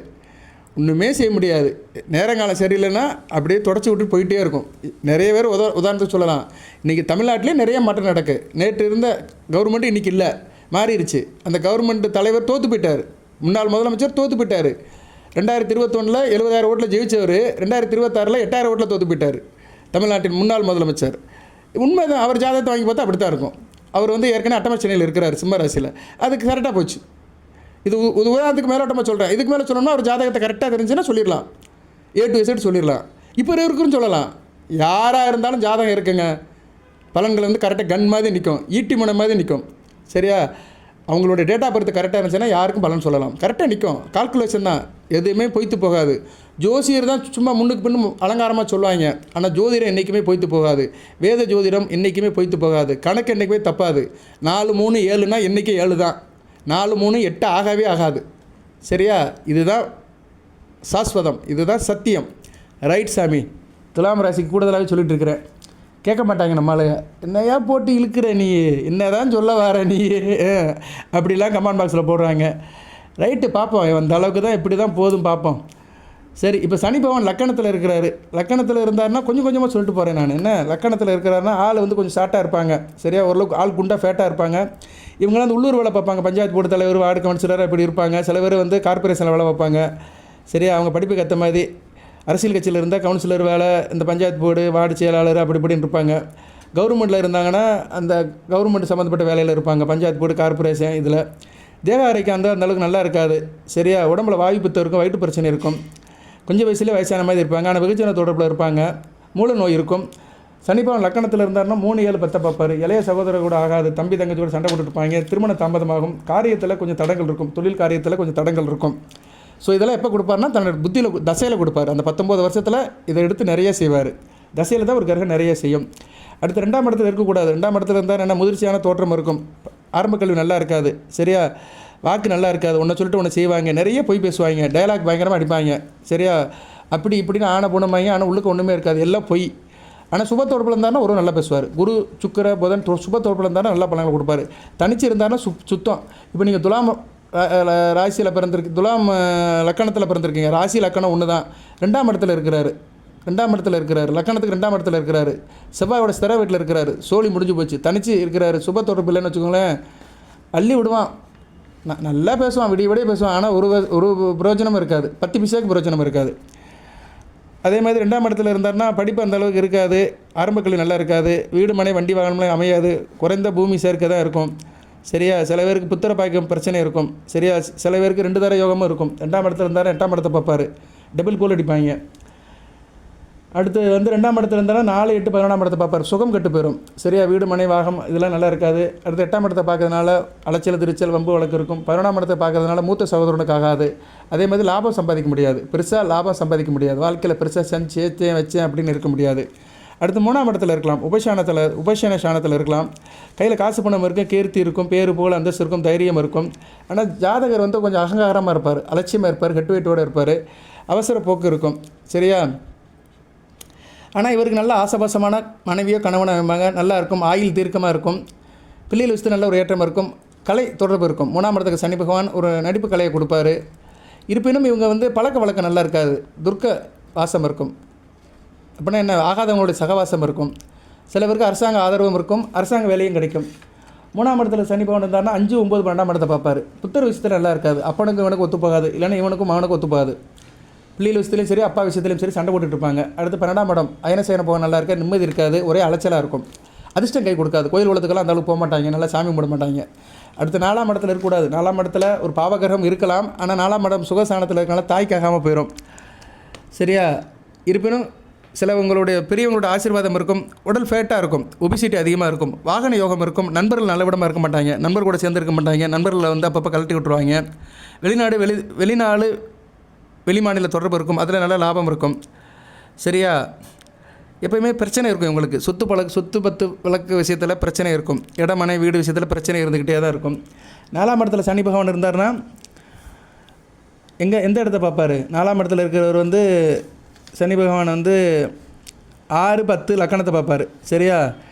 ஒன்றுமே செய்ய முடியாது. நேரங்காலம் சரியில்லைன்னா அப்படியே தொடச்சி விட்டு போயிட்டே இருக்கும். நிறைய பேர் உதாரணத்துக்கு சொல்லலாம். இன்றைக்கி தமிழ்நாட்டிலே நிறைய மாற்றம் நடக்குது. நேற்று இருந்த கவர்மெண்ட்டு இன்றைக்கி இல்லை. மாறிடுச்சு. அந்த கவர்மெண்ட் தலைவர் தோற்று போயிட்டார். முன்னாள் முதலமைச்சர் தோற்று போயிட்டார். 2021 70,000 ஓட்டில் ஜெயிச்சவர் 2026 8,000 ஓட்டில் தோற்று போயிட்டார். தமிழ்நாட்டின் முன்னாள் முதலமைச்சர். உண்மைதான், அவர் ஜாதகத்தை வாங்கி பார்த்தா அப்படி தான் இருக்கும். அவர் வந்து ஏற்கனவே அட்டமச்சனையில் இருக்கிறார் சிம்ம ராசியில். அதுக்கு கரெக்டாக போச்சு. இது உதாரணத்துக்கு மேலோட்டமாக சொல்கிறேன். இதுக்கு மேலே சொல்லணும்னா அவர் ஜாதகத்தை கரெக்டாக தெரிஞ்சுன்னா சொல்லிடலாம், A to Z சொல்லிடலாம். இப்போ இருக்குன்னு சொல்லலாம். யாராக இருந்தாலும் ஜாதகம் இருக்குங்க, பலன்கள் வந்து கரெக்டாக கன் மாதிரி நிற்கும், ஈட்டி முனை மாதிரி நிற்கும். சரியா? அவங்களுடைய டேட்டா பர்த் கரெக்டாக இருந்துச்சுன்னா யாருக்கும் பலன் சொல்லலாம். கரெக்டாக நிற்கும். கால்குலேஷன் தான், எதுவுமே பொய்த்து போகாது. ஜோசியர் தான் சும்மா முன்னுக்கு பின்னு அலங்காரமாக சொல்லுவாங்க. ஆனால் ஜோதிடம் என்றைக்குமே பொய்த்து போகாது. வேத ஜோதிடம் என்றைக்குமே பொய்த்து போகாது. கணக்கு என்றைக்குமே தப்பாது. 4 3 7னா என்றைக்கு 7 தான். 4 3 8 ஆகவே ஆகாது. சரியா? இதுதான் சாஸ்வதம், இதுதான் சத்தியம். ரைட் சாமி. துலாம் ராசிக்கு கூடுதலாகவே சொல்லிட்டு இருக்கிறேன். கேட்க மாட்டாங்க நம்மளால. என்னையா போட்டு இழுக்கிற நீ, என்ன தான் சொல்ல வர நீ, அப்படிலாம் கமெண்ட் பாக்ஸில் போடுறாங்க. ரைட்டு, பார்ப்போம். அந்த அளவுக்கு தான், இப்படி தான் போதும், பார்ப்போம். சரி, இப்போ சனி பகவான் லக்கணத்தில் இருக்கிறாரு. லக்கணத்தில் இருந்தாருன்னா கொஞ்சம் கொஞ்சமாக சொல்லிட்டு போகிறேன் நான். என்ன லக்கணத்தில் இருக்கிறாருன்னா ஆள் வந்து கொஞ்சம் ஷார்ட்டாக இருப்பாங்க. சரியா? ஓரளவுக்கு ஆள் குண்டாக ஃபேட்டாக இருப்பாங்க. இவங்களாம் வந்து உள்ளூர் வேலை பார்ப்பாங்க. பஞ்சாயத்து போர்டு தலைவர், வார்டு கவுன்சிலர் இப்படி இருப்பாங்க. சில பேர் வந்து கார்பரேஷனில் வேலை பார்ப்பாங்க. சரியா? அவங்க படிப்புக்கு ஏற்ற மாதிரி அரசியல் கட்சியில் இருந்தால் கவுன்சிலர் வேலை, இந்த பஞ்சாயத்து போர்டு, வார்டு செயலாளர் அப்படி இப்படின்னு இருப்பாங்க. கவர்மெண்ட்டில் இருந்தாங்கன்னா அந்த கவர்மெண்ட் சம்மந்தப்பட்ட வேலையில் இருப்பாங்க. Panchayat board, corporation. இதில் தேக ஆரோக்கியம் அந்த அளவுக்கு நல்லா இருக்காது. சரியா? உடம்புல வாயு பித்தம் இருக்கும், வயிற்று பிரச்சனை இருக்கும். கொஞ்சம் வயசுலேயே வயசான மாதிரி இருப்பாங்க. ஆனால் வெகுஜன தொடர்பில் இருப்பாங்க. மூல நோய் இருக்கும். சனிப்பவன் லக்கணத்தில் இருந்தாருன்னா 3 7 10 பார்ப்பார். இளைய சகோதரர் கூட ஆகாது. தம்பி தங்கச்சி கூட சண்டை போட்டுருப்பாங்க. திருமண தாமதமாகும். காரியத்தில் கொஞ்சம் தடங்கள் இருக்கும். தொழில் காரியத்தில் கொஞ்சம் தடங்கள் இருக்கும். ஸோ இதெல்லாம் எப்போ கொடுப்பாருன்னா தன்னோட புத்தியில் தசையில் கொடுப்பார். அந்த 19 வருஷத்தில் இதை எடுத்து நிறைய செய்வார். தசையில் தான் ஒரு கிரகம் நிறைய செய்யும். அடுத்து 2ஆம் இடத்துல இருக்கக்கூடாது. 2ஆம் இடத்துல இருந்தால் என்ன முதிர்ச்சியான தோற்றம் இருக்கும். ஆரம்ப கல்வி நல்லா இருக்காது. சரியா? வாக்கு நல்லா இருக்காது. ஒன்றை சொல்லிட்டு ஒன்று செய்வாங்க. நிறைய பொய் பேசுவாங்க. டயலாக் பயங்கரமாக அடிப்பாங்க. சரியா? அப்படி இப்படின்னு ஆன பூனமாங்க. ஆனால் உள்ளுக்கு ஒன்றுமே இருக்காது, எல்லாம் பொய். ஆனால் சுப தொடர்பில் இருந்தாருன்னா ஒரு நல்லா பேசுவார். குரு சுக்கிர புதன் சுப தொடர்பில் இருந்தாலும் நல்லா பலன்கள் கொடுப்பாரு. தனிச்சு இருந்தாருன்னா சுத்தம். இப்போ நீங்கள் துலாம் ராசியில் பிறந்திருக்கு, துலாம் லக்கணத்தில் பிறந்திருக்கீங்க. ராசி லக்கணம் ஒன்று தான். 2ஆம் இடத்துல இருக்கிறாரு. 2ஆம் இடத்துல இருக்கிறாரு. லக்கணத்துக்கு 2ஆம் இடத்துல இருக்கிறாரு. செவ்வாயோட ஸ்திர வீட்டில் இருக்கிறாரு. சோழி முடிஞ்சு போச்சு. தனிச்சு இருக்கிறாரு. சுப தொடர்பு இல்லைன்னு வச்சுக்கோங்களேன், அள்ளி விடுவான். நல்லா பேசுவான், விடிய விடிய பேசுவான். ஆனால் ஒரு பிரயோஜனமும் இருக்காது. 10 பைசாவுக்கு பிரயோஜனம் இருக்காது. அதே மாதிரி 2ஆம் இடத்துல இருந்தாருன்னா படிப்பு அந்த அளவுக்கு இருக்காது. ஆரம்ப கல்வி நல்லா இருக்காது. வீடு மனை வண்டி வாகனம்லாம் அமையாது. குறைந்த பூமி சேர்க்க தான் இருக்கும். சரியா? சில பேருக்கு புத்திர பாக்கியம் பிரச்சனை இருக்கும். சரியா? சில பேருக்கு 2 தர யோகமும் இருக்கும். 2ஆம் இடத்துல இருந்தாலும் 8ஆம் இடத்தை பார்ப்பார். டபுள் கோல் அடிப்பாங்க. அடுத்து வந்து 2ஆம் இடத்துல இருந்தாலும் 4 8 11ஆம் இடத்தை பார்ப்பார். சுகம் கெட்டு போயிடும். சரியா? வீடு மனை வாகம் இதெல்லாம் நல்லா இருக்காது. அடுத்து 8ஆம் இடத்தை பார்க்கறதுனால அலைச்சல் திருச்சல் வம்பு வழக்கு இருக்கும். 11ஆம் இடத்தை பார்க்கறதுனால மூத்த சகோதரனுக்கு ஆகாது. அதே மாதிரி லாபம் சம்பாதிக்க முடியாது. பெருசாக லாபம் சம்பாதிக்க முடியாது. வாழ்க்கையில் பெருசாக சேர்த்தேன் வச்சேன் அப்படின்னு இருக்க முடியாது. அடுத்து 3ஆம் இடத்துல இருக்கலாம். உபசேன சாணத்தில் இருக்கலாம். கையில் காசு பணம் இருக்கும், கீர்த்தி இருக்கும், பேரு புகழ் அந்தஸ்து இருக்கும், தைரியம் இருக்கும். ஆனால் ஜாதகர் வந்து கொஞ்சம் அகங்காரமாக இருப்பார், அலட்சியமாக இருப்பார், கெட்டு வெயிட்டோடு இருப்பார், அவசர போக்கு இருக்கும். சரியா? ஆனால் இவருக்கு நல்ல ஆசபாசமான மனைவியோ கணவனோ வைப்பாங்க. நல்லா இருக்கும். ஆயில் தீர்க்கமாக இருக்கும். பிள்ளைகள் வச்சு நல்ல ஒரு ஏற்றமாக இருக்கும். கலை தொடர்பு இருக்கும். 3ஆம் இடத்துக்கு சனி பகவான் ஒரு நடிப்பு கலையை கொடுப்பாரு. இருப்பினும் இவங்க வந்து பழக்க வழக்கம் நல்லா இருக்காது. துர்க்க வாசம் இருக்கும். அப்படின்னா என்ன, ஆகாதவங்களுடைய சகவாசம் இருக்கும். சில பேருக்கு அரசாங்க ஆதரவும் இருக்கும், அரசாங்க வேலையும் கிடைக்கும். 3ஆம் இடத்துல சனி பகவான் இருந்தாருன்னா 5 9 12ஆம் இடத்தை பார்ப்பார். புத்தர் விஷயத்தில் நல்லா இருக்காது. அப்பனுக்கு இவனுக்கு ஒத்து போகாது, இல்லைன்னா இவனுக்கும் மகனுக்கும் ஒத்து போகாது. பிள்ளைகள் விஷயத்துலையும் சரி, அப்பா விஷயத்துலையும் சரி சண்டை போட்டுட்டு இருப்பாங்க. அடுத்து 12ஆம் இடம் அயனசேன போக நல்லா இருக்க, நிம்மதி இருக்காது, ஒரே அலைச்சலாக இருக்கும். அதிர்ஷ்டம் கை கொடுக்காது. கோயில் உலகத்துக்கெல்லாம் அந்த அளவுக்கு போக மாட்டாங்க, நல்லா சாமி கும்பிட மாட்டாங்க. அடுத்து 4ஆம் இடத்துல இருக்கக்கூடாது. 4ஆம் இடத்துல ஒரு பாவகிரகம் இருக்கலாம். ஆனால் 4ஆம் இடம் சுகஸ்தானத்தில் இருக்கனால தாய்க்காகாமல் போயிடும். சரியா? இருப்பினும் சிலவங்களுடைய பெரியவங்களோட ஆசீர்வாதம் இருக்கும். உடல் ஃபேட்டாக இருக்கும், ஒபிசிட்டி அதிகமாக இருக்கும், வாகன யோகம் இருக்கும். நண்பர்கள் நல்ல விடமாக இருக்க மாட்டாங்க, நண்பர் கூட சேர்ந்து இருக்க மாட்டாங்க. நண்பர்களை வந்து அப்பப்போ கழட்டி விட்டுருவாங்க. வெளிநாடு வெளிமாநில தொடர்பு இருக்கும், அதில் நல்ல லாபம் இருக்கும். சரியா? எப்போயுமே பிரச்சனை இருக்கும் இவங்களுக்கு. சொத்து பத்து விளக்கு விஷயத்தில் பிரச்சனை இருக்கும். இடமனை வீடு விஷயத்தில் பிரச்சனை இருந்துக்கிட்டே தான் இருக்கும். 4ஆம் இடத்துல சனி பகவான் இருந்தார்னா எந்த இடத்த பார்ப்பார்? 4ஆம் இடத்துல இருக்கிறவர் வந்து சனி பகவான் வந்து 6 10 லக்கணத்தை பார்ப்பார். சரியா?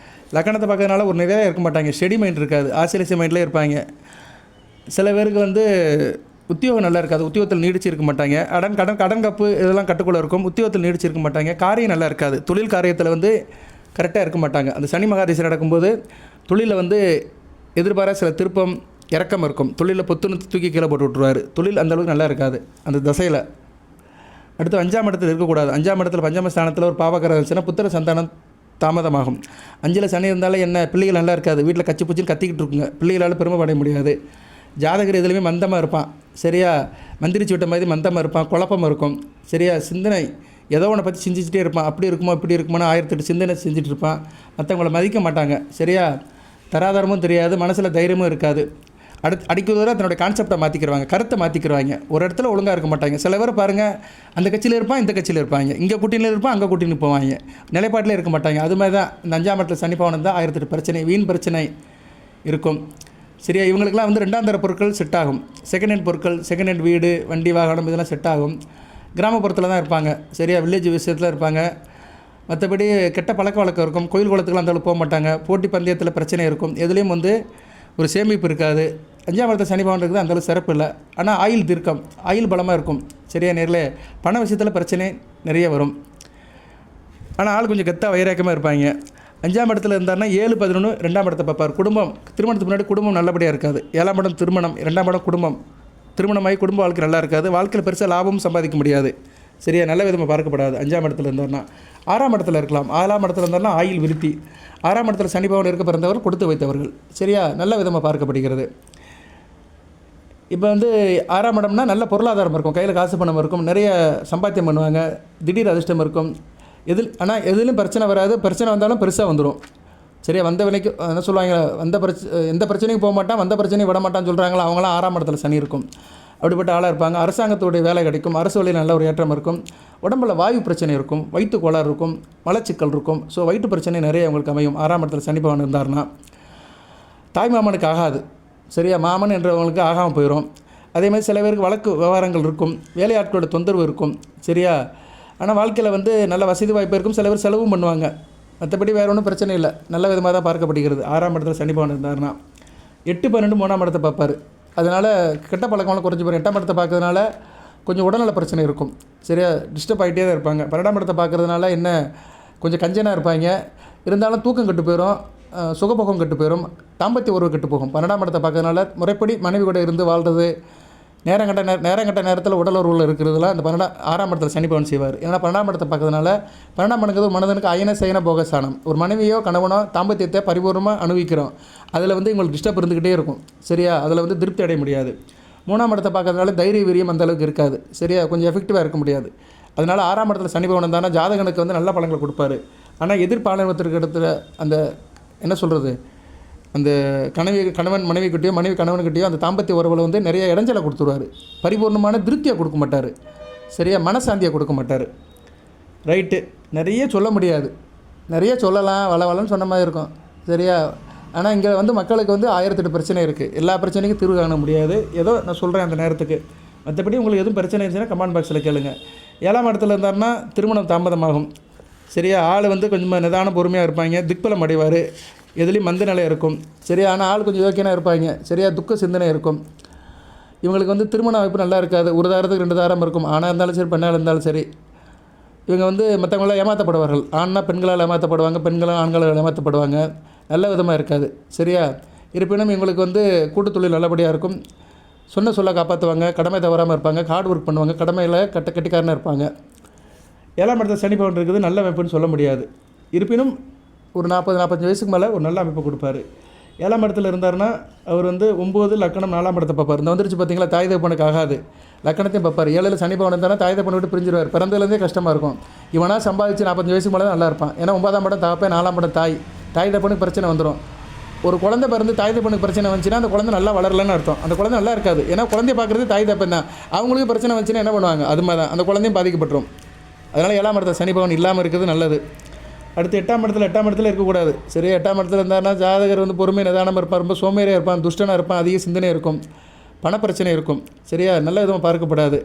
லக்கணத்தை பார்க்கறதுனால ஒரு நிறைய இருக்க மாட்டாங்க. ஸ்டெடி மைண்ட் இருக்காது, ஆசிரியர் மைண்ட்லேயே இருப்பாங்க. சில பேருக்கு வந்து உத்தியோகம் நல்லா இருக்காது, உத்தியோகத்தில் நீடிச்சு இருக்க மாட்டாங்க. கடன் கப்பு இதெல்லாம் கட்டுக்குள்ளே இருக்கும், உத்தியோகத்தில் நீடிச்சு இருக்க மாட்டாங்க. காரியம் நல்லா இருக்காது, தொழில் காரியத்தில் வந்து கரெக்டாக இருக்க மாட்டாங்க. அந்த சனி மகாதேசம் நடக்கும்போது தொழிலில் வந்து எதிர்பாராத சில திருப்பம், இறக்கம் இருக்கும். தொழிலில் பொத்துன்னு தூக்கி கீழே போட்டு விட்ருவார். தொழில் அந்தளவுக்கு நல்லா இருக்காது அந்த தசையில். அடுத்து 5ஆம் இடத்துல இருக்கக்கூடாது. 5ஆம் இடத்துல பஞ்சமஸ்தானத்தில் ஒரு பாவகரம் இருந்துச்சுன்னா புத்திர சந்தானம் தாமதமாகும். 5ல் சனி இருந்தாலும் என்ன, பிள்ளைகள் நல்லா இருக்காது. வீட்டில் கச்சி பூச்சின்னு கத்திக்கிட்டு இருக்குங்க. பிள்ளைகளால் பெருமை அடைய முடியாது. ஜாதகர் எதுலையுமே மந்தமாக இருப்பான். சரியா, மந்திரிச்சு விட்ட மாதிரி மந்தமாக இருப்பான். குழப்பமாக இருக்கும். சரியா, சிந்தனை ஏதோ ஒன்றை பற்றி சிந்திச்சிட்டே இருப்பான். அப்படி இருக்குமோ இப்படி இருக்குமோன்னு 1008 சிந்தனை செஞ்சுட்டு இருப்பான். மற்றவங்கள மதிக்க மாட்டாங்க. சரியா, தராதரமும் தெரியாது, மனசில் தைரியமும் இருக்காது. அடிக்கிறதோட தன்னுடைய கான்செப்டை மாற்றிக்கிடுவாங்க, கருத்தை மாற்றிக்கிடுவாங்க. ஒரு இடத்துல ஒழுங்காக இருக்க மாட்டாங்க. சில பேர் பாருங்கள், அந்த கட்சியில் இருப்பான், இந்த கட்சியில் இருப்பாங்க, இங்கே கூட்டணியில் இருப்பான், அங்கே கூட்டணி போவாங்க, நிலைப்பாட்டிலே இருக்க மாட்டாங்க. அது மாதிரி தான் இந்த 5ஆம் இடத்துல சனி பவனம் தான் 1008 பிரச்சனை, வீண் பிரச்சனை இருக்கும். சரியா, இவங்களுக்குலாம் வந்து 2ஆம் தர பொருட்கள் செட் ஆகும். செகண்ட் ஹேண்ட் பொருட்கள், செகண்ட் ஹேண்ட் வீடு, வண்டி வாகனம் இதெல்லாம் செட் ஆகும். கிராமப்புறத்தில் தான் இருப்பாங்க. சரியா, வில்லேஜ் விஷயத்தில் இருப்பாங்க. மற்றபடி கெட்ட பழக்க வழக்கம் இருக்கும். கோயில் குளத்துக்குலாம் அந்தளவுக்கு போக மாட்டாங்க. போட்டி பந்தயத்தில் பிரச்சனை இருக்கும். எதுலேயும் வந்து ஒரு சேமிப்பு இருக்காது. 5ஆம் இடத்துல சனி பவன் இருக்குது, அந்தளவுக்கு சிறப்பு இல்லை. ஆனால் ஆயுள் தீர்க்கம், ஆயுள் பலமாக இருக்கும். சரியா, நேரில் பண விஷயத்தில் பிரச்சனை நிறைய வரும். ஆனால் ஆள் கொஞ்சம் கெத்தாக வைராக்கியமாக இருப்பாங்க. 5ஆம் இடத்துல இருந்தாருன்னா 7, 11 2ஆம் இடத்தை பார்ப்பார். குடும்பம், திருமணத்துக்கு முன்னாடி குடும்பம் நல்லபடியாக இருக்காது. 7ஆம் இடம் திருமணம், 2ஆம் இடம் குடும்பம். திருமணமாகி குடும்ப வாழ்க்கை நல்லா இருக்காது. வாழ்க்கையில் பெருசாக லாபமும் சம்பாதிக்க முடியாது. சரியா, நல்ல விதமாக பார்க்கப்படாது. 5ஆம் இடத்துல இருந்தார்னா 6ஆம் இடத்துல இருக்கலாம். 6ஆம் இடத்துல இருந்தார்னா ஆயுள் விருத்தி. 6ஆம் இடத்துல சனி பவன் இருக்க பிறந்தவர்கள் கொடுத்து வைத்தவர்கள். சரியா, நல்ல விதமாக பார்க்கப்படுகிறது. இப்போ வந்து 6ஆம் இடம்னா நல்ல பொருளாதாரம் இருக்கும், கையில் காசு பணம் இருக்கும், நிறைய சம்பாத்தியம் பண்ணுவாங்க, திடீர் அதிர்ஷ்டம் இருக்கும். ஆனால் எதுலையும் பிரச்சனை வராது. பிரச்சனை வந்தாலும் பெருசாக வந்துடும். சரியா, வந்த விலைக்கு என்ன சொல்லுவாங்க, எந்த பிரச்சனையும் போக மாட்டான், வந்த பிரச்சனையும் விட மாட்டான்னு சொல்கிறாங்களா, அவங்களாம் 6ஆம் இடத்துல சனி இருக்கும். அப்படிப்பட்ட ஆளாக இருப்பாங்க. அரசாங்கத்துடைய வேலை கிடைக்கும். அரசு வழியில் நல்ல ஒரு ஏற்றம் இருக்கும். உடம்பில் வாயு பிரச்சனை இருக்கும், வயிற்று கோளாறு இருக்கும், மலச்சிக்கல் இருக்கும். ஸோ வயிற்று பிரச்சனை நிறைய அவங்களுக்கு அமையும் 6ஆம் இடத்துல சனி பகவான் இருந்தார்னா. தாய் மாமனுக்கு ஆகாது. சரியா, மாமன் என்றவங்களுக்கு ஆகாமல் போயிடும். அதேமாதிரி சில பேருக்கு வழக்கு விவகாரங்கள் இருக்கும், வேலையாட்களோட தொந்தரவு இருக்கும். சரியா, ஆனால் வாழ்க்கையில் வந்து நல்ல வசதி வாய்ப்பு இருக்கும். சில பேர் செலவும் பண்ணுவாங்க. மற்றபடி வேறு ஒன்றும் பிரச்சனை இல்லை. நல்ல விதமாக தான் பார்க்கப்படுகிறது 6ஆம் இடத்துல சனி பகவான் இருந்தார்னா. 8, 12 3ஆம் இடத்தை பார்ப்பார். அதனால் கெட்ட பழக்கம்லாம் குறைஞ்சி போயிடும். 8ஆம் இடத்தை பார்க்கறதுனால கொஞ்சம் உடல்நல பிரச்சனை இருக்கும். சரியா, டிஸ்டர்ப் ஆகிட்டே தான் இருப்பாங்க. 12ஆம் இடத்தை பார்க்கறதுனால என்ன, கொஞ்சம் கஞ்சனாக இருப்பாங்க. இருந்தாலும் தூக்கம் கெட்டு போயிடும், சுகபோகம் கெட்டு போயிடும், தாம்பத்திய உறவு கெட்டு போகும். 12ஆம் இடத்தை பார்க்கறதுனால முறைப்படி மனைவி கூட இருந்து வாழ்றது, நேரங்கட்ட நேரத்தில் உடல் உறவுகள் இருக்கிறதுலாம் இந்த 6ஆம் இடத்துல சனி பவன் செய்வார். ஏன்னா 12ஆம் இடத்தை பார்க்கறதுனால 12ஆம் இடங்கிறது ஒரு மனிதனுக்கு அயன சயன போகஸ்தானம். ஒரு மனைவியோ கணவனோ தாம்பத்தியத்தை பரிபூர்ணமாக அனுபவிக்கிறோம். அதில் வந்து உங்களுக்கு டிஸ்டர்ப் இருந்துக்கிட்டே இருக்கும். சரியா, அதில் வந்து திருப்தி அடைய முடியாது. 3ஆம் இடத்தை பார்க்கறதுனால தைரிய வீரியம் அந்தளவுக்கு இருக்காது. சரியா, கொஞ்சம் எஃபெக்டிவாக இருக்க முடியாது. அதனால் 6ஆம் இடத்துல சனி பவன் தானே ஜாதகனுக்கு வந்து நல்ல பலன்களை கொடுப்பாரு. ஆனால் எதிர்பாலனத்திற்கு இடத்துல அந்த என்ன சொல்கிறது, அந்த கணவன் மனைவிக்கிட்டேயோ, மனைவி கணவன்கிட்டேயோ அந்த தாம்பத்திய உறவில் வந்து நிறைய இடைஞ்சலை கொடுத்துருவார். பரிபூர்ணமான திருப்தியாக கொடுக்க மாட்டார். சரியா, மனசாந்தியை கொடுக்க மாட்டார். ரைட்டு, நிறைய சொல்ல முடியாது, நிறைய சொல்லலாம், வளன்னு சொன்ன மாதிரி இருக்கும். சரியா, ஆனால் இங்கே வந்து மக்களுக்கு வந்து 1008 பிரச்சனை இருக்குது. எல்லா பிரச்சனைக்கும் தீர்வு காண முடியாது. ஏதோ நான் சொல்கிறேன் அந்த நேரத்துக்கு. மற்றபடி உங்களுக்கு எதுவும் பிரச்சனை இருந்துச்சுன்னா கமெண்ட் பாக்ஸில் கேளுங்க. 7ஆம் இடத்துல இருந்தாருன்னா திருமணம் தாமதமாகும். சரியா, ஆள் வந்து கொஞ்சம் நிதான பொறுமையாக இருப்பாங்க. திக்பலம் அடைவார். எதுலேயும் மந்த நிலை இருக்கும். சரியா, ஆனால் ஆள் கொஞ்சம் யோக்கியனாக இருப்பாங்க. சரியா, துக்க சிந்தனை இருக்கும். இவங்களுக்கு வந்து திருமண வாய்ப்பு நல்லா இருக்காது. ஒரு தாரத்துக்கு 2 தாரம் இருக்கும். ஆணாக இருந்தாலும் சரி, பெண்ணாக இருந்தாலும் சரி. இவங்க வந்து மற்றவங்களால் ஏமாற்றப்படுவார்கள். ஆண்னா பெண்களால் ஏமாற்றப்படுவாங்க, பெண்களால் ஆண்களால் ஏமாற்றப்படுவாங்க. நல்ல விதமாக இருக்காது. சரியா, இருப்பினும் இவங்களுக்கு வந்து கூட்டுத்தொழில் நல்லபடியாக இருக்கும். சொன்ன சொல்ல காப்பாற்றுவாங்க, கடமை தவறாமல் இருப்பாங்க, ஹார்ட் ஒர்க் பண்ணுவாங்க, கடமையில் கெட்டிக்காரனாக இருப்பாங்க. 7ஆம் இடத்துல சனி பவன் இருக்குது, நல்ல அமைப்புன்னு சொல்ல முடியாது. இருப்பினும் ஒரு 40-45 வயசுக்கு மேலே ஒரு நல்ல அமைப்பு கொடுப்பாரு. 7ஆம் இடத்துல இருந்தாருன்னா அவர் வந்து 9 லக்கணம் 4ஆம் இடத்தை பார்ப்பார். இந்த வந்துருச்சு பார்த்தீங்களா, தாய் தகப்பனுக்கு ஆகாது. லக்கணத்தையும் பார்ப்பார். 7ல் சனி பவன் இருந்தாலும் தாய் தகப்பனை விட்டு பிரிஞ்சிருவார். பிறந்ததுலேருந்தே கஷ்டமாக இருக்கும். இவனாக சம்பாதிச்சு 45 வயசுக்கு மேலே நல்லா இருப்பான். ஏன்னா 9ஆம் இடம் தகப்பன், 4ஆம் இடம் தாய் தகப்பனுக்கு பிரச்சனை வந்துடும். ஒரு குழந்தை பிறந்து தாய் தகப்பனுக்கு பிரச்சனை வந்துச்சுன்னா அந்த குழந்தை நல்லா வளரலன்னு அர்த்தம். அந்த குழந்தை நல்லா இருக்காது. ஏன்னா குழந்தைய பார்க்குறது தாய் தகப்பன் தான். அவங்களுக்கு பிரச்சனை வந்துச்சுன்னா என்ன பண்ணுவாங்க, அது மாதிரி தான் அந்த குழந்தையும் பாதிக்கப்பட்டுரும். அதனால் 7ஆம் இடத்துல சனி பவன் இல்லாமல் இருக்கிறது நல்லது. அடுத்து 8ஆம் இடத்துல இருக்கக்கூடாது. சரி, 8ஆம் இடத்துல இருந்தாருன்னா ஜாதகர் வந்து பொறுமை நிதானமாக இருப்பார், ரொம்ப சோம்பேறியாக இருப்பான், துஷ்டனாக இருப்பான், அதிக சிந்தனை இருக்கும், பணப்பிரச்சனை இருக்கும். சரியா, நல்ல விதமாக பார்க்கப்படாது.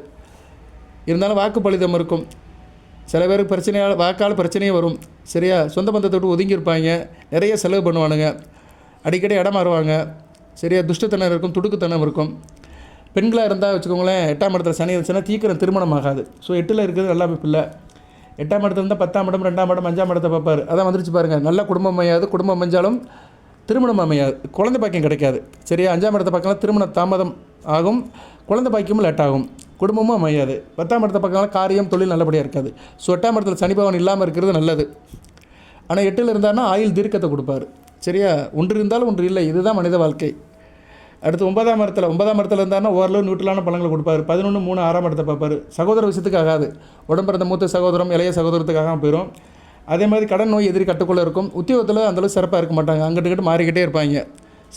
இருந்தாலும் வாக்கு பலிதம் இருக்கும். சில பேருக்கு பிரச்சனையால் வாக்கால் பிரச்சனையும் வரும். சரியா, சொந்த பந்தத்தை விட்டு ஒதுங்கி இருப்பாங்க, நிறைய செலவு பண்ணுவானுங்க, அடிக்கடி இடம் மாறுவாங்க. சரியா, துஷ்டத்தனம் இருக்கும், துடுக்குத்தனம் இருக்கும். பெண்களாக இருந்தால் வச்சுக்கோங்களேன், 8ஆம் இடத்துல சனி இருந்துச்சுன்னா சீக்கிரம் திருமணம் ஆகாது. ஸோ 8ல் இருக்கிறது நல்லா இல்லை. 8ஆம் இடத்துல இருந்தால் 10ஆம் இடம், 2ஆம் இடம், 5ஆம் இடத்தை பார்ப்பார். அதான் வந்துருச்சு பாருங்கள். நல்ல குடும்பம் அமையாது. குடும்பம் அமைஞ்சாலும் திருமணம் அமையாது, குழந்தை பாக்கியம் கிடைக்காது. சரியா? 5ஆம் இடத்தை பார்க்கலாம் திருமணம் தாமதம் ஆகும், குழந்தை பாக்கியமும் லேட் ஆகும், குடும்பமும் அமையாது. 10ஆம் இடத்தை பார்க்கலாம் காரியம் தொழில் நல்லபடியாக இருக்காது. ஸோ 8ஆம் இடத்துல சனி பகவான் இல்லாமல் இருக்கிறது நல்லது. ஆனால் 8ல் இருந்தாருன்னா ஆயுள் தீர்க்கத்தை கொடுப்பாரு. சரியா? ஒன்று இருந்தாலும் ஒன்று இல்லை, இதுதான் மனித வாழ்க்கை. அடுத்து 9ஆம் இடத்துல இருந்தாருன்னா ஓரளவு நியூட்ரலான பலன்களை கொடுப்பாரு. 11, 3, 6ஆம் இடத்தை பார்ப்பார். சகோதர விஷயத்துக்கு ஆகாது, உடம்பிறந்த மூத்த சகோதரம் இளைய சகோதரத்துக்காக போயிடும். அதே மாதிரி கடன் நோய் எதிரி கட்டுக்குள்ளே இருக்கும். உத்தியோகத்தில் அந்தளவு சிறப்பாக இருக்க மாட்டாங்க, அங்கிட்டு மாறிக்கிட்டே இருப்பாங்க.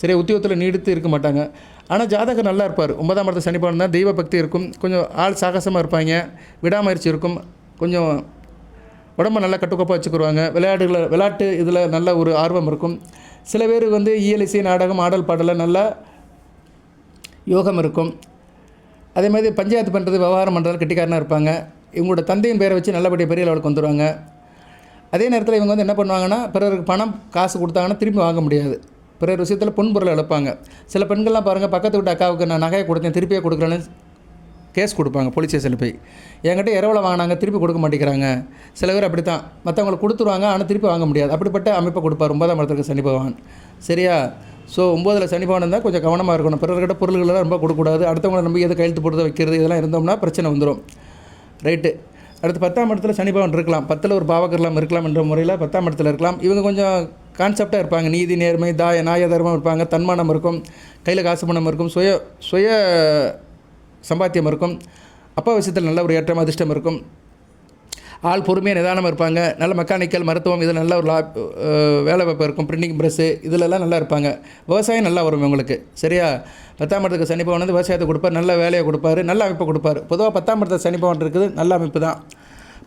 சரியா? உத்தியோகத்தில் நீடித்து இருக்க மாட்டாங்க. ஆனால் ஜாதகர் நல்லா இருப்பார். 9ஆம் இடத்தை சனி பகவான் தான், தெய்வ பக்தி இருக்கும், கொஞ்சம் ஆள் சாகசமாக இருப்பாங்க, விடாமுயற்சி இருக்கும், கொஞ்சம் உடம்பை நல்லா கட்டுக்கோப்பாக வச்சுக்குருவாங்க. விளையாட்டு இதில் நல்ல ஒரு ஆர்வம் இருக்கும். சில பேர் இயல் இசை நாடகம் ஆடல் பாடலில் நல்லா யோகம் இருக்கும். அதே மாதிரி பஞ்சாயத்து பண்ணுறது விவகாரம் பண்ணுறது கெட்டிக்காரனாக இருப்பாங்க. இவங்களோட தந்தையின் பேரை வச்சு நல்லபடியாக பெரிய லெவலுக்கு வந்துடுவாங்க. அதே நேரத்தில் இவங்க என்ன பண்ணுவாங்கன்னா, பிறருக்கு பணம் காசு கொடுத்தாங்கன்னா திரும்பி வாங்க முடியாது. பிறர் விஷயத்தில் பொன்பொருளை இழப்பாங்க. சில பெண்கள்லாம் பாருங்கள், பக்கத்து வீட்டு அக்காவுக்கு நான் நகையை கொடுத்தேன் திருப்பியே கொடுக்குறேன்னு கேஸ் கொடுப்பாங்க போலீஸ் ஸ்டேஷனில் போய். என்கிட்ட இரவலை வாங்கினாங்க திருப்பி கொடுக்க மாட்டேங்கிறாங்க. சில பேர் அப்படி தான் மற்றவங்களுக்கு கொடுத்துருவாங்க, ஆனால் திருப்பி வாங்க முடியாது. அப்படிப்பட்ட அமைப்பை கொடுப்பார் 9ஆம் இடத்துக்கு சனி பகவான். சரியா? ஸோ 9ல் சனி பகவான் இருந்தால் கொஞ்சம் கவனமாக இருக்கணும். பிறர்கிட்ட பொருள்களெல்லாம் ரொம்ப கொடுக்கக்கூடாது. அடுத்தவங்களை நம்பி எதை கையெழுத்து போடுறத வைக்கிறது இதெல்லாம் இருந்தோம்னா பிரச்சனை வந்துடும். ரைட்டு. அடுத்து 10ஆம் இடத்துல சனி பகவான் இருக்கலாம். 10ல் ஒரு பாவகர்லாம் இருக்கலாம் என்ற முறையில் 10ஆம் இடத்துல இருக்கலாம். இவங்க கொஞ்சம் கான்செப்டாக இருப்பாங்க. நீதி நேர்மை நியாய தர்மம் இருப்பாங்க. தன்மானம் இருக்கும், கையில் காசு பணம் இருக்கும், சுய சம்பாத்தியம் இருக்கும். அப்பா விஷயத்தில் நல்ல ஒரு ஏற்றம் அதிர்ஷ்டம் இருக்கும். ஆள் பொறுமையாக நிதானமாக இருப்பாங்க. நல்ல மெக்கானிக்கல் மருத்துவம் இதில் நல்ல ஒரு வேலை வாய்ப்பு இருக்கும். பிரிண்டிங் ப்ரெஸ்ஸு இதிலெல்லாம் நல்லா இருப்பாங்க. விவசாயம் நல்லா வரும் இவங்களுக்கு. சரியா? 10ஆம் இடத்துக்கு சனி பகவான் விவசாயத்தை கொடுப்பார், நல்ல வேலையை கொடுப்பார், நல்ல அமைப்பை கொடுப்பார். பொதுவாக 10ஆம் இடத்துல சனி பகவான் இருக்குது நல்ல அமைப்பு தான்.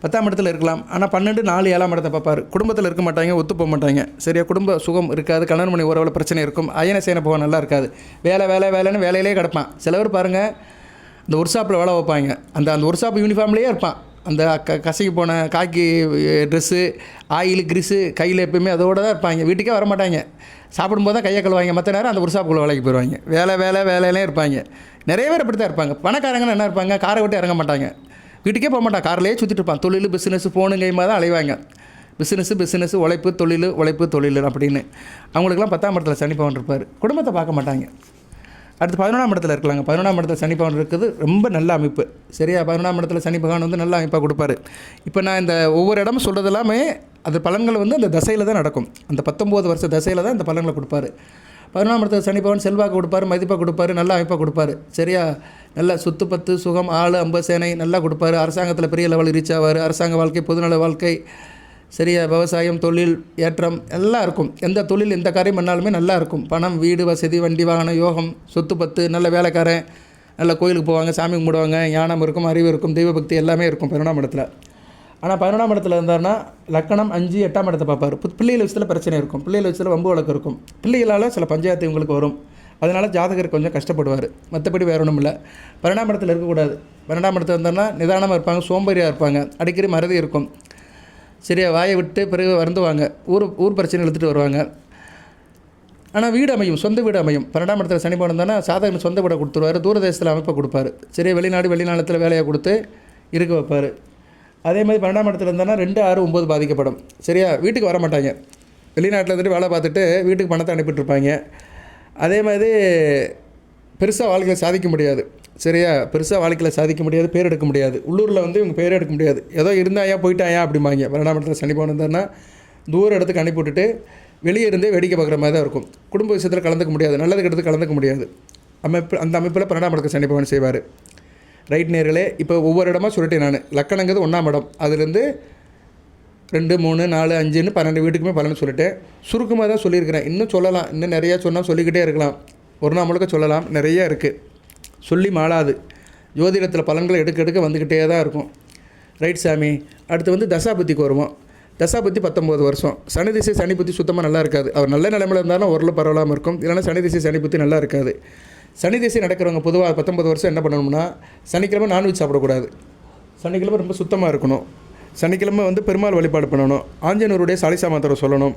10ஆம் இடத்துல இருக்கலாம். ஆனால் 12, 4, 7ஆம் இடத்தை பார்ப்பார். குடும்பத்தில் இருக்க மாட்டாங்க, ஒத்து போக மாட்டாங்க. சரியா? குடும்ப சுகம் இருக்காது, கணவன் மணி உறவில் பிரச்சனை இருக்கும். அயன சேன போக நல்லா இருக்காது. வேலைன்னு வேலையிலே கிடப்பான். சில பேர் பாருங்கள், இந்த ஒர்க் ஷாப்பில் வேலை வைப்பாங்க. அந்த ஒர்க் ஷாப் யூனிஃபார்ம்லேயே இருப்பான். அந்த கசங்கி போன காக்கி ட்ரெஸ்ஸு, ஆயில் கிரிஸு கையில் எப்போயுமே அதோடு தான் இருப்பாங்க. வீட்டுக்கே வர மாட்டாங்க. சாப்பிடும்போது தான் கையை கழுவாங்க. மற்ற நேரம் அந்த ஒர்க் ஷாப்புக்குள்ளே வேலைக்கு போயிடுவாங்க. வேலையிலே இருப்பாங்க. நிறைய பேர் அப்படி தான் இருப்பாங்க. பணக்காரங்கன்னு என்ன இருப்பாங்க, காரை விட்டு இறங்க மாட்டாங்க, வீட்டுக்கே போக மாட்டாங்க, காரிலேயே சுற்றிட்டு இருப்பான். தொழில் பிஸ்னஸ் ஃபோனு கைமாக தான் அலைவாங்க. பிஸ்னஸ் உழைப்பு தொழில் அப்படின்னு. அவங்களுக்குலாம் 10ஆம் இடத்துல சனி பகவான் இருப்பார். குடும்பத்தை பார்க்க மாட்டாங்க. அடுத்து 11ஆம் இடத்துல இருக்கலாங்க. 11ஆம் இடத்துல சனி பகவான் இருக்குது ரொம்ப நல்ல அமைப்பு. சரியா? 11ஆம் இடத்துல சனி பகவான் நல்ல அமைப்பாக கொடுப்பாரு. இப்போ நான் இந்த ஒவ்வொரு இடமும் சொல்கிறது எல்லாமே அது பலன்கள் அந்த தசையில் தான் நடக்கும். அந்த 19 வருஷ தசையில் தான் இந்த பலன்களை கொடுப்பாரு. 11ஆம் இடத்துல சனி பகவான் செல்வாக்கு கொடுப்பாரு, மதிப்பாக கொடுப்பாரு, நல்ல அமைப்பாக கொடுப்பாரு. சரியா? நல்ல சொத்து பத்து சுகம் ஆள் அம்ப சேனை நல்லா கொடுப்பாரு. அரசாங்கத்தில் பெரிய லெவல் ரீச் ஆவார். அரசாங்க வாழ்க்கை, பொதுநல வாழ்க்கை, சரியா? விவசாயம், தொழில் ஏற்றம் எல்லாம் இருக்கும். எந்த தொழில் எந்த காரியம் பண்ணாலுமே நல்லா இருக்கும். பணம், வீடு வசதி, வண்டி வாகனம், யோகம், சொத்து பத்து, நல்ல வேலைக்காரன், நல்ல கோயிலுக்கு போவாங்க, சாமி கும்பிடுவாங்க, ஞானம் இருக்கும், அறிவு இருக்கும், தெய்வ பக்தி எல்லாமே இருக்கும் 11ஆம் இடத்துல. ஆனால் 11ஆம் இடத்துல இருந்தாருன்னா லக்கணம் 5, 8ஆம் இடத்தை பார்ப்பார். பிள்ளைகள் விஷயத்தில் பிரச்சனை இருக்கும், பிள்ளைகள் விஷயத்தில் வம்பு வழக்கு இருக்கும், பிள்ளைகளால் சில பஞ்சாயத்து இவங்களுக்கு வரும். அதனால் ஜாதகர் கொஞ்சம் கஷ்டப்படுவார். மற்றபடி வேற ஒன்றும் இல்லை. 12ஆம் இடத்துல இருக்கக்கூடாது. 12ஆம் இடத்துல இருந்தாருன்னா நிதானமாக இருப்பாங்க, சோம்பேறியாக இருப்பாங்க, அடிக்கடி மறதி இருக்கும். சரியா? வாயை விட்டு பிறகு வருந்துவாங்க, ஊர் பிரச்சனை எடுத்துகிட்டு வருவாங்க. ஆனால் வீடு அமையும், சொந்த வீடு அமையும். 12ஆம் இடத்துல சனி பகவான் இருந்தானா சாதகன் சொந்த வீடை கொடுத்துருவார், தூரதேசத்தில் அமைப்பை கொடுப்பார். சரியா? வெளிநாளத்தில் வேலையை கொடுத்து இருக்க வைப்பார். அதே மாதிரி 12ஆம் இடத்துல இருந்தானா 2, 6, 9 பாதிக்கப்படும். சரியா? வீட்டுக்கு வர மாட்டாங்க, வெளிநாட்டில் இருந்துட்டு வேலை பார்த்துட்டு வீட்டுக்கு பணத்தை அனுப்பிட்டுருப்பாங்க. அதே மாதிரி பெருசாக வாழ்க்கையில் சாதிக்க முடியாது. சரியா? பெருசாக வாழ்க்கையில் சாதிக்க முடியாது, பேர் எடுக்க முடியாது. உள்ளூரில் இவங்க பேர் எடுக்க முடியாது. ஏதோ இருந்தாயா போயிட்டாயா அப்படிம்பாங்க. 12ஆம் இடத்துல சனி பகவான் இருந்தாருன்னா தூர இடத்துக்கு அனுப்பி விட்டுட்டு வெளியே இருந்தே வேடிக்கை பார்க்குற மாதிரி தான் இருக்கும். குடும்ப விஷயத்தில் கலந்துக்க முடியாது, நல்லது கெடுத்து கலந்துக்க முடியாது. அந்த அமைப்பில் 12ஆம் இடத்துக்கு சனி பகவான் செய்வார். ரைட் நேர்களே, இப்போ ஒவ்வொரு இடமா சொல்லிட்டேன் நான். லக்கணங்கிறது 1ஆம் இடம், அதுலேருந்து 2, 3, 4, 5ன்னு 12 வீட்டுக்குமே பலன் சொல்லிட்டேன். சுருக்கமாக தான் சொல்லியிருக்கிறேன். இன்னும் சொல்லலாம், இன்னும் நிறையா சொன்னால் சொல்லிக்கிட்டே இருக்கலாம். ஒரு நாள் முழுக்க சொல்லலாம், நிறையா இருக்குது, சொல்லி மாளாது. ஜோதிடத்தில் பலன்களை எடுக்க வந்துக்கிட்டே தான் இருக்கும். ரைட் சாமி. அடுத்து தசாபுத்திக்கு வருவோம். தசாபுத்தி 19 வருஷம். சனி திசை சனி புத்தி சுத்தமாக நல்லா இருக்காது. அவர் நல்ல நிலைமையில் இருந்தாலும் ஓரளவு பரவாயில்லாமல் இருக்கும். இல்லைனா சனி திசை சனி புத்தி நல்லா இருக்காது. சனி திசை நடக்கிறவங்க பொதுவாக 19 வருஷம் என்ன பண்ணணும்னா, சனிக்கிழமை நான்வெஜ் சாப்பிடக்கூடாது. சனிக்கிழமை ரொம்ப சுத்தமாக இருக்கணும். சனிக்கிழமை பெருமாள் வழிபாடு பண்ணணும். ஆஞ்சநேயருடைய சாலிசா மாத்திரம் சொல்லணும்.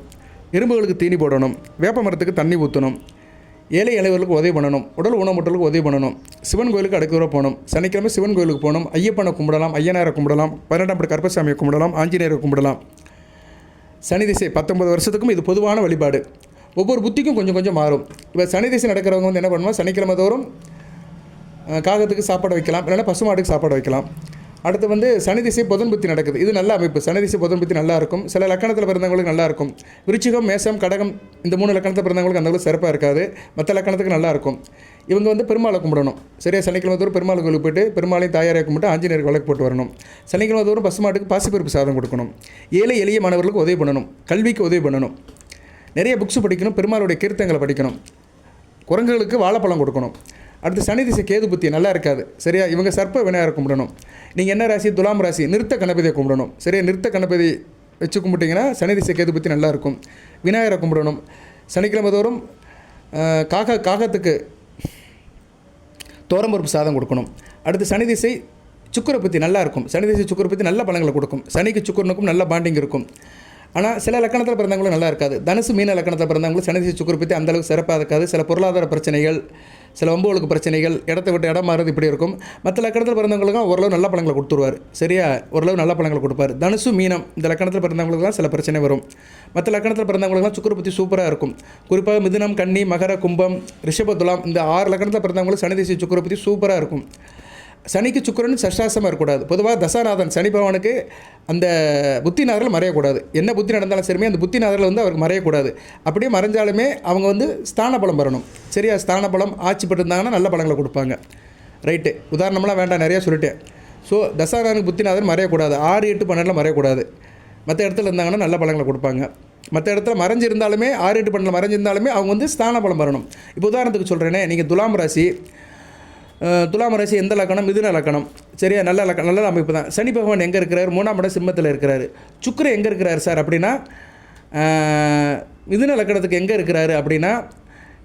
எறும்புகளுக்கு தீனி போடணும். வேப்ப மரத்துக்கு தண்ணி ஊற்றணும். ஏழை இளைவர்களுக்கு உதவி பண்ணணும். உடல் ஊனமுற்றலுக்கு உதவி பண்ணணும். சிவன் கோயிலுக்கு அடுக்க போகணும். சனிக்கிழமை சிவன் கோயிலுக்கு போகணும். ஐயப்பனை கும்பிடலாம், ஐயனாரை கும்பிடலாம், 12ஆம் படி கருப்பசாமியை கும்பிடலாம், ஆஞ்சநேயரை கும்பிடலாம். சனி திசை 19 வருஷத்துக்கும் இது பொதுவான வழிபாடு. ஒவ்வொரு புத்திக்கும் கொஞ்சம் கொஞ்சம் மாறும். இப்போ சனி திசை நடக்கிறவங்க வந்து என்ன பண்ணுவோம், சனிக்கிழமை தோறும் காகத்துக்கு சாப்பாடு வைக்கலாம், இல்லைன்னா பசுமாட்டுக்கு சாப்பாடு வைக்கலாம். அடுத்து வந்து சனி திசை புதன் புத்தி நடக்குது. இது நல்ல அமைப்பு. சனி திசை புதன் புத்தி நல்லாயிருக்கும். சில லக்கணத்தில் பிறந்தவங்களுக்கு நல்லாயிருக்கும். விருச்சிகம், மேசம், கடகம் இந்த 3 லக்கணத்தில் பிறந்தவங்களுக்கு அந்தளவுக்கு சிறப்பாக இருக்காது. மற்ற லக்கணத்துக்கு நல்லாயிருக்கும். இவங்க வந்து பெருமாளை கும்பிடணும். சரியா, சனிக்கிழமை தோறும் பெருமாள் கோயிலுக்கு போய்ட்டு பெருமாளையும் தாயாரை கும்பிட்டு ஆஞ்சநேயருக்கு விளக்கு போட்டு வரணும். சனிக்கிழமை தோறும் பசுமாட்டுக்கு பாசிப்பருப்பு சாதம் கொடுக்கணும். ஏழை எளிய மாணவர்களுக்கு உதவி பண்ணணும். கல்விக்கு உதவி பண்ணணும். நிறைய புக்ஸ் படிக்கணும். பெருமாளுடைய கீர்த்தங்களை படிக்கணும். குரங்குகளுக்கு வாழைப்பழம் கொடுக்கணும். அடுத்து சனி திசை கேது புத்தி நல்லா இருக்காது. சரியா, இவங்க சர்ப்ப விநாயகரை கும்பிடணும். நீங்கள் என்ன ராசி, துலாம் ராசி, நிறுத்த கணபதியை கும்பிடணும். சரியா, நிறுத்த கணபதி வச்சு கும்பிட்டிங்கன்னா சனி திசை கேது புத்தி நல்லாயிருக்கும். விநாயகரை கும்பிடணும். சனிக்கிழமை தோறும் காகத்துக்கு தோரம்பருப்பு சாதம் கொடுக்கணும். அடுத்து சனி திசை சுக்கிர புத்தி நல்லாயிருக்கும். சனி திசை சுக்கிர புத்தி நல்ல பலங்களை கொடுக்கும். சனிக்கு சுக்கிரனுக்கும் நல்ல பாண்டிங் இருக்கும். ஆனால் சில லக்கணத்தில் பிறந்தவங்களும் நல்லா இருக்காது. தனுசு மீன லக்கணத்தில் பிறந்தவங்களும் சனி திசை சுக்கிர புத்தி அந்தளவுக்கு சிறப்பாக இருக்காது. சில பொருளாதார பிரச்சனைகள், சில வம்புகளுக்கு பிரச்சனைகள், இடத்த விட்டு இடம் மாறுறது இப்படி இருக்கும். மற்ற லக்கணத்தில் பிறந்தவங்களுக்கும் ஓரளவு நல்ல பலங்களை கொடுத்துருவார். சரியா, ஓரளவு நல்ல பலங்களை கொடுப்பார். தனுசு மீனம் இந்த லக்கணத்தில் பிறந்தவங்களுக்குலாம் சில பிரச்சனை வரும். மற்ற லக்கணத்தில் பிறந்தவங்களுக்குலாம் சுக்கிர புத்தி சூப்பராக இருக்கும். குறிப்பாக மிதுனம், கன்னி, மகர, கும்பம், ரிஷப, துலாம் இந்த 6 லக்கணத்தில் பிறந்தவங்களுக்கு சனி திசை சுக்கிர புத்தி சூப்பராக இருக்கும். சனிக்கு சுக்கிரன் சஷ்டாசமாக இருக்கக்கூடாது. பொதுவாக தசாநாதன் சனி பகவானுக்கு அந்த புத்திநாதரில் மறையக்கூடாது. என்ன புத்தி நடந்தாலும் சரிமே அந்த புத்திநாதரில் வந்து அவருக்கு மறையக்கூடாது. அப்படியே மறைஞ்சாலுமே அவங்க வந்து ஸ்தான பலம் வரணும். சரியா, ஸ்தான பலம் ஆட்சி பெற்றிருந்தாங்கன்னா நல்ல பலங்களை கொடுப்பாங்க. ரைட்டு, உதாரணம்லாம் வேண்டாம், நிறையா சொல்லிட்டேன். ஸோ தசாநாதனுக்கு புத்திநாதன் மறையக்கூடாது. 6, 8, 12 மறையக்கூடாது. மற்ற இடத்துல இருந்தாங்கன்னா நல்ல பலங்களை கொடுப்பாங்க. மற்ற இடத்துல மறைஞ்சிருந்தாலுமே 6, 8, 12 மறைஞ்சிருந்தாலுமே அவங்க வந்து ஸ்தான பலம் வரணும். இப்போ உதாரணத்துக்கு சொல்கிறேனே, நீங்கள் துலாம் ராசி எந்த லக்கணம், மிதுன லக்கணம். சரியா, நல்ல அமைப்பு தான். சனி பகவான் எங்கே இருக்கிறார், 3ஆம் இடம் சிம்மத்தில் இருக்கிறார். சுக்கிரன் எங்கே இருக்கிறார் சார் அப்படின்னா, மிதுன லக்கணத்துக்கு எங்கே இருக்கிறாரு அப்படின்னா,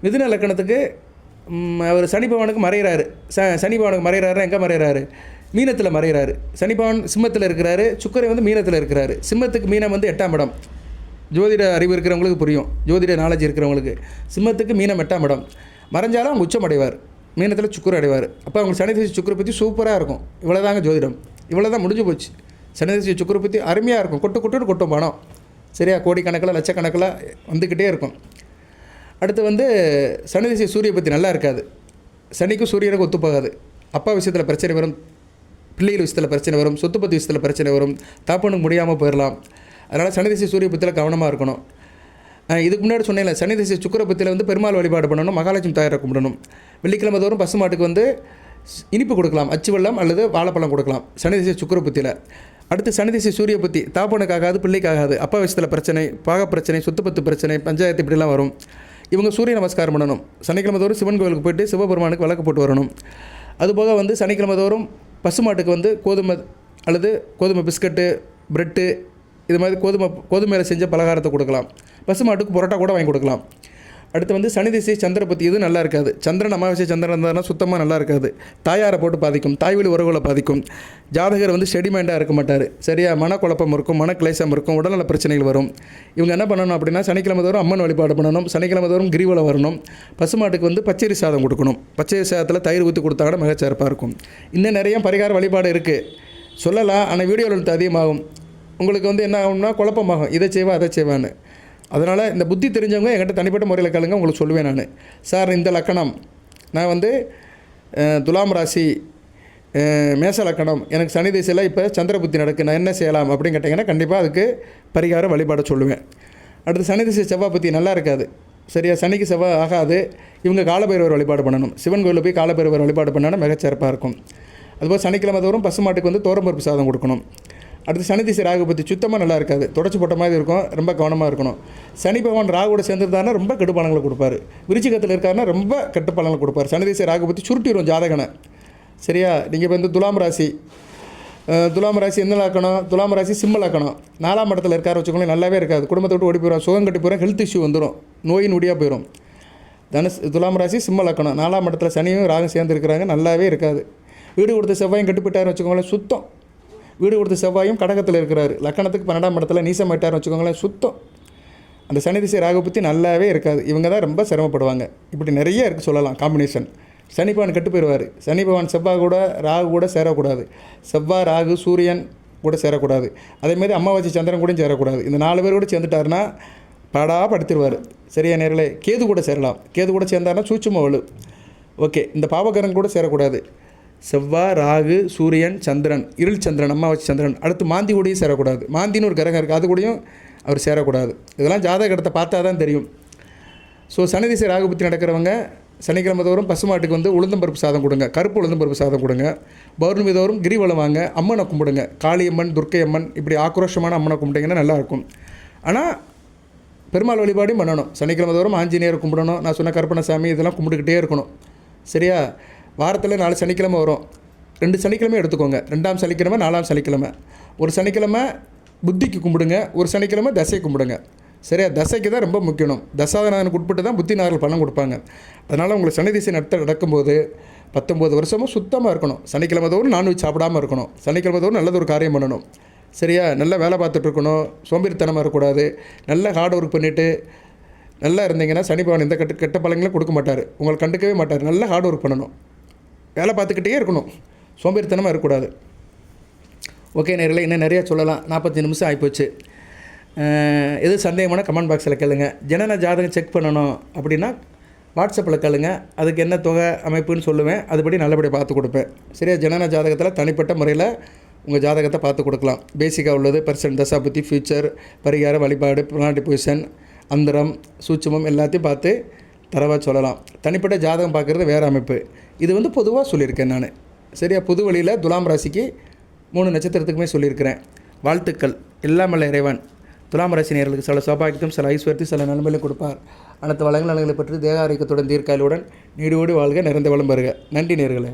மிதுன லக்கணத்துக்கு அவர் சனி பகவானுக்கு மறைகிறாரு. சனி பகவானுக்கு மறைகிறாரு. எங்கே மறைகிறாரு, மீனத்தில் மறைகிறாரு. சனி பகவான் சிம்மத்தில் இருக்கிறாரு. சுக்கிரன் வந்து மீனத்தில் இருக்கிறாரு. சிம்மத்துக்கு மீனம் வந்து 8ஆம் இடம். ஜோதிட அறிவு இருக்கிறவங்களுக்கு புரியும், ஜோதிட நாலேஜ் இருக்கிறவங்களுக்கு. சிம்மத்துக்கு மீனம் 8ஆம் இடம். மறைஞ்சாலும் அவங்க உச்சம் அடைவார். மீனத்தில் சுக்கிரன் அடைவார். அப்போ அவங்க சனி திசை சுக்கிர பற்றி சூப்பராக இருக்கும். இவ்வளோதாங்க ஜோதிடம். இவ்வளோ தான் முடிஞ்சு போச்சு. சனி திசை சுக்கிர பற்றி அருமையாக இருக்கும். கொட்டுன்னு கொட்டும் பணம். சரியா, கோடிக்கணக்கில் லட்சக்கணக்கில் வந்துக்கிட்டே இருக்கும். அடுத்து வந்து சனி திசை சூரிய பற்றி நல்லா இருக்காது. சனிக்கும் சூரியனுக்கு ஒத்துப்போகாது. அப்பா விஷயத்தில் பிரச்சனை வரும், பிள்ளைகள் விஷயத்தில் பிரச்சனை வரும், சொத்து பற்றி விஷயத்தில் பிரச்சனை வரும், தாப்பனுக்கு முடியாமல் போயிடலாம். அதனால் சனி திசை சூரிய பற்றியில் கவனமாக இருக்கணும். இதுக்கு முன்னாடி சொன்னேன்ல, சனி திசை சுக்கிர பத்தியில் வந்து பெருமாள் வழிபாடு பண்ணணும். மகாலட்சுமி தாயாரை கும்பிடணும். வெள்ளிக்கிழமை தோறும் பசுமாட்டுக்கு வந்து இனிப்பு கொடுக்கலாம், அச்சு வெல்லம் அல்லது வாழைப்பழம் கொடுக்கலாம் சனி திசை சுக்கிர பத்தியில். அடுத்து சனி திசை சூரிய பத்தி தாப்பனுக்காகாது, பிள்ளைக்காகாது, அப்பா விஷயத்தில் பிரச்சனை, பாக பிரச்சனை, சொத்து பத்து பிரச்சனை, பஞ்சாயத்து இப்படிலாம் வரும். இவங்க சூரிய நமஸ்காரம் பண்ணணும். சனிக்கிழமை தோறும் சிவன் கோவிலுக்கு போய்ட்டு சிவபெருமானுக்கு விளக்கு போட்டு வரணும். அதுபோக வந்து சனிக்கிழமை தோறும் பசுமாட்டுக்கு வந்து கோதுமை பிஸ்கட்டு, ப்ரெட்டு இது மாதிரி கோதுமையில் செஞ்ச பலகாரத்தை கொடுக்கலாம். பசுமாட்டுக்கு புரோட்டா கூட வாங்கி கொடுக்கலாம். அடுத்து வந்து சனி திசை சந்திர பற்றி இது நல்லா இருக்காது. சந்திரன் அமாவாசை சந்திரன் இருந்தாருன்னா சுத்தமாக நல்லா இருக்காது. தாயாரை போட்டு பாதிக்கும், தாய்வழி உறவுகளை பாதிக்கும். ஜாதகர் வந்து செடிமைண்டாக இருக்க மாட்டார். சரியா, மனக்குழப்பம் இருக்கும், மனக்லேசம் இருக்கும், உடல்நல பிரச்சனைகள் வரும். இவங்க என்ன பண்ணணும் அப்படின்னா, சனிக்கிழமை தோறும் அம்மன் வழிபாடு பண்ணணும். சனிக்கிழமை தோறும் கிரிவலம் வரணும். பசுமாட்டுக்கு வந்து பச்சரி சாதம் கொடுக்கணும். பச்சரி சாதத்தில் தயிர் ஊற்றி கொடுத்தாங்கன்னா மிகச்சிறப்பாக இருக்கும். இன்னும் நிறைய பரிகார வழிபாடு இருக்குது, சொல்லலாம். ஆனால் வீடியோவில் அதிகமாகும். உங்களுக்கு வந்து என்ன ஆகும்னா குழப்பமாகும், இதை செய்வா அதை செய்வான்னு. அதனால் இந்த புத்தி தெரிஞ்சவங்க என்கிட்ட தனிப்பட்ட முறையில் கேளுங்க, உங்களுக்கு சொல்லுவேன் நான். சார் இந்த லக்கணம், நான் வந்து துலாம் ராசி, மேச லக்கணம், எனக்கு சனி திசையில் இப்போ சந்திர புத்தி நடக்கு, நான் என்ன செய்யலாம் அப்படின்னு கேட்டிங்கன்னா கண்டிப்பாக அதுக்கு பரிகார வழிபாடு சொல்லுவேன். அடுத்து சனி திசை செவ்வாய் பற்றி நல்லா இருக்காது. சரியா, சனிக்கு செவ்வாய் ஆகாது. இவங்க காலபைரவர் வழிபாடு பண்ணணும். சிவன் கோயிலில் போய் காலபைரவர் வழிபாடு பண்ணாலும் மிகச்சிறப்பாக இருக்கும். அதுபோல் சனிக்கிழமை தோறும் பசுமாட்டுக்கு வந்து தோரம்பருப்பு சாதம் கொடுக்கணும். அடுத்து சனி திசை ராகு பற்றி சுத்தமாக நல்லா இருக்காது, தொடச்சி போட்ட மாதிரி இருக்கும், ரொம்ப கவனமாக இருக்கணும். சனி பகவான் ராகுவோட சேர்ந்துருந்தாருன்னா ரொம்ப கெடுபலங்களை கொடுப்பார். விருச்சிகத்தில் இருக்காருன்னா ரொம்ப கெட்டுப்பலங்களை கொடுப்பார். சனி திசை ராகு பற்றி சுருட்டிடும் ஜாதகனை. சரியா, நீங்கள் இப்போ வந்து துலாம் ராசி என்ன லக்கணம், துலாம் ராசி சிம்ம லக்கணம், 4ஆம் இடத்துல இருக்காரு வச்சுக்கோங்களேன், நல்லாவே இருக்காது. குடும்பத்தை விட்டு ஓடி போயிடும், சுகம் கட்டி போயிடும், ஹெல்த் இஷ்யூ வந்துடும், நோயின் நொடியாக போயிடும். துலாம் ராசி சிம்ம லக்கணம், 4ஆம் இடத்துல சனியும் ராகும் சேர்ந்து இருக்கிறாங்க, நல்லாவே இருக்காது. வீடு கொடுத்த செவ்வாயும் கட்டுப்பிட்டாருன்னு வச்சுக்கோங்களேன், சுத்தம். வீடு கொடுத்த செவ்வாயும் கடகத்தில் இருக்கிறாரு, லக்கணத்துக்கு 12ஆம் இடத்துல நீசமாயிட்டார்னு வச்சுக்கோங்களேன், சுத்தம். அந்த சனி திசை ராகு பற்றி நல்லாவே இருக்காது. இவங்க தான் ரொம்ப சிரமப்படுவாங்க. இப்படி நிறைய இருக்குது சொல்லலாம் காம்பினேஷன். சனி பகவான் கெட்டு போயிடுவார். சனி பகவான் செவ்வாய் கூட ராகு கூட சேரக்கூடாது. செவ்வாய் ராகு சூரியன் கூட சேரக்கூடாது. அதேமாதிரி அமாவாசை சந்திரன் கூட சேரக்கூடாது. இந்த 4 பேர் கூட சேர்ந்துட்டாருன்னா படுத்திடுவார். சரியா நேர்களே? கேது கூட சேரலாம். கேது கூட சேர்ந்தாருன்னா சூட்சும வலு. ஓகே, இந்த பாவகரன் கூட சேரக்கூடாது. செவ்வாய், ராகு, சூரியன், சந்திரன், இருள் சந்திரன், அம்மாவாச்சி சந்திரன். அடுத்து மாந்தி கூடயும் சேரக்கூடாது. மாந்தின்னு ஒரு கிரகம் இருக்குது, அது கூடயும் அவர் சேரக்கூடாது. இதெல்லாம் ஜாதகத்தை பார்த்தா தான் தெரியும். ஸோ சனி திசை ராகு புத்தி நடக்கிறவங்க சனிக்கிழமை தோறும் பசுமாட்டுக்கு வந்து உளுந்தம்பருப்பு சாதம் கொடுங்க, கருப்பு உளுந்தம்பருப்பு சாதம் கொடுங்க. பௌர்ணமி தோறும் கிரிவலம் வாங்க, அம்மனை கும்பிடுங்க. காளியம்மன், துர்க்கையம்மன், இப்படி ஆக்ரோஷமான அம்மனை கும்பிட்டிங்கன்னா நல்லாயிருக்கும். ஆனால் பெருமாள் வழிபாடும் பண்ணணும். சனிக்கிழமை தோறும் ஆஞ்சநேயர் கும்பிடணும். நான் சொன்ன கருப்பணசாமி இதெல்லாம் கும்பிட்டுக்கிட்டே இருக்கணும். சரியா? வாரத்தில் 4 சனிக்கிழமை வரும். 2 சனிக்கிழமை எடுத்துக்கோங்க. 2ஆம் சனிக்கிழமை, 4ஆம் சனிக்கிழமை. ஒரு சனிக்கிழமை புத்திக்கு கும்பிடுங்க, ஒரு சனிக்கிழமை தசை கும்பிடுங்க. சரியா? தசைக்கு தான் ரொம்ப முக்கியம். தசாவதானத்துக்கு உட்பட்டு தான் புத்திநாதர்கள் பலன் கொடுப்பாங்க. அதனால் உங்களுக்கு சனி திசை நடக்கும்போது 19 வருஷமும் சுத்தமாக இருக்கணும். சனிக்கிழமை தோறும் நான்வெஜ் சாப்பிடாமல் இருக்கணும். சனிக்கிழமை தோறும் நல்லது ஒரு காரியம் பண்ணணும். சரியா? நல்லா வேலை பார்த்துட்டு இருக்கணும். சோம்பேறித்தனமாக இருக்கக்கூடாது. நல்லா ஹார்ட் ஒர்க் பண்ணிவிட்டு நல்லா இருந்தீங்கன்னா சனி பகவான் எந்த கெட்ட பலன்களும் கொடுக்க மாட்டார். உங்களை கண்டுக்கவே மாட்டார். நல்லா ஹார்ட் ஒர்க் பண்ணணும். வேலை பார்த்துக்கிட்டே இருக்கணும். சோம்பேறித்தனமாக இருக்கக்கூடாது. ஓகே நேர்களே, இன்னும் நிறையா சொல்லலாம். 45 நிமிஷம் ஆகிப்போச்சு. எது சந்தேகமான கமெண்ட் பாக்ஸில் கேளுங்க. ஜனன ஜாதகம் செக் பண்ணணும் அப்படின்னா வாட்ஸ்அப்பில் கேளுங்க. அதுக்கு என்ன தொகை அமைப்புன்னு சொல்லுவேன். அதுபடி நல்லபடியாக பார்த்து கொடுப்பேன். சரியா? ஜனன ஜாதகத்தில் தனிப்பட்ட முறையில் உங்கள் ஜாதகத்தை பார்த்து கொடுக்கலாம். பேசிக்காக உள்ளது பெர்சன்ட், தசாபுத்தி, ஃபியூச்சர், பரிகார, வழிபாடு, பிளானட் பொசிஷன், அந்தரம், சூட்சுமம் எல்லாத்தையும் பார்த்து தரவாக சொல்லலாம். தனிப்பட்ட ஜாதகம் பார்க்குறது வேறு அமைப்பு. இது வந்து பொதுவாக சொல்லியிருக்கேன் நான். சரியா? புது வழியில் துலாம் ராசிக்கு 3 நட்சத்திரத்துக்குமே சொல்லியிருக்கிறேன். வாழ்த்துக்கள். எல்லாம் வல்ல இறைவன் துலாம் ராசி நேயர்களுக்கு சில சௌபாகியத்தையும் சில ஐஸ்வர்யத்தையும் சில நன்மைகளையும் கொடுப்பார். அனைத்து வளங்களை பற்றி தேக ஆரோக்கியத்துடன் தீர்க்காயலுடன் நீடோடி வாழ்க, நிறைந்த வளம் பெறுக. நன்றி நேயர்களே.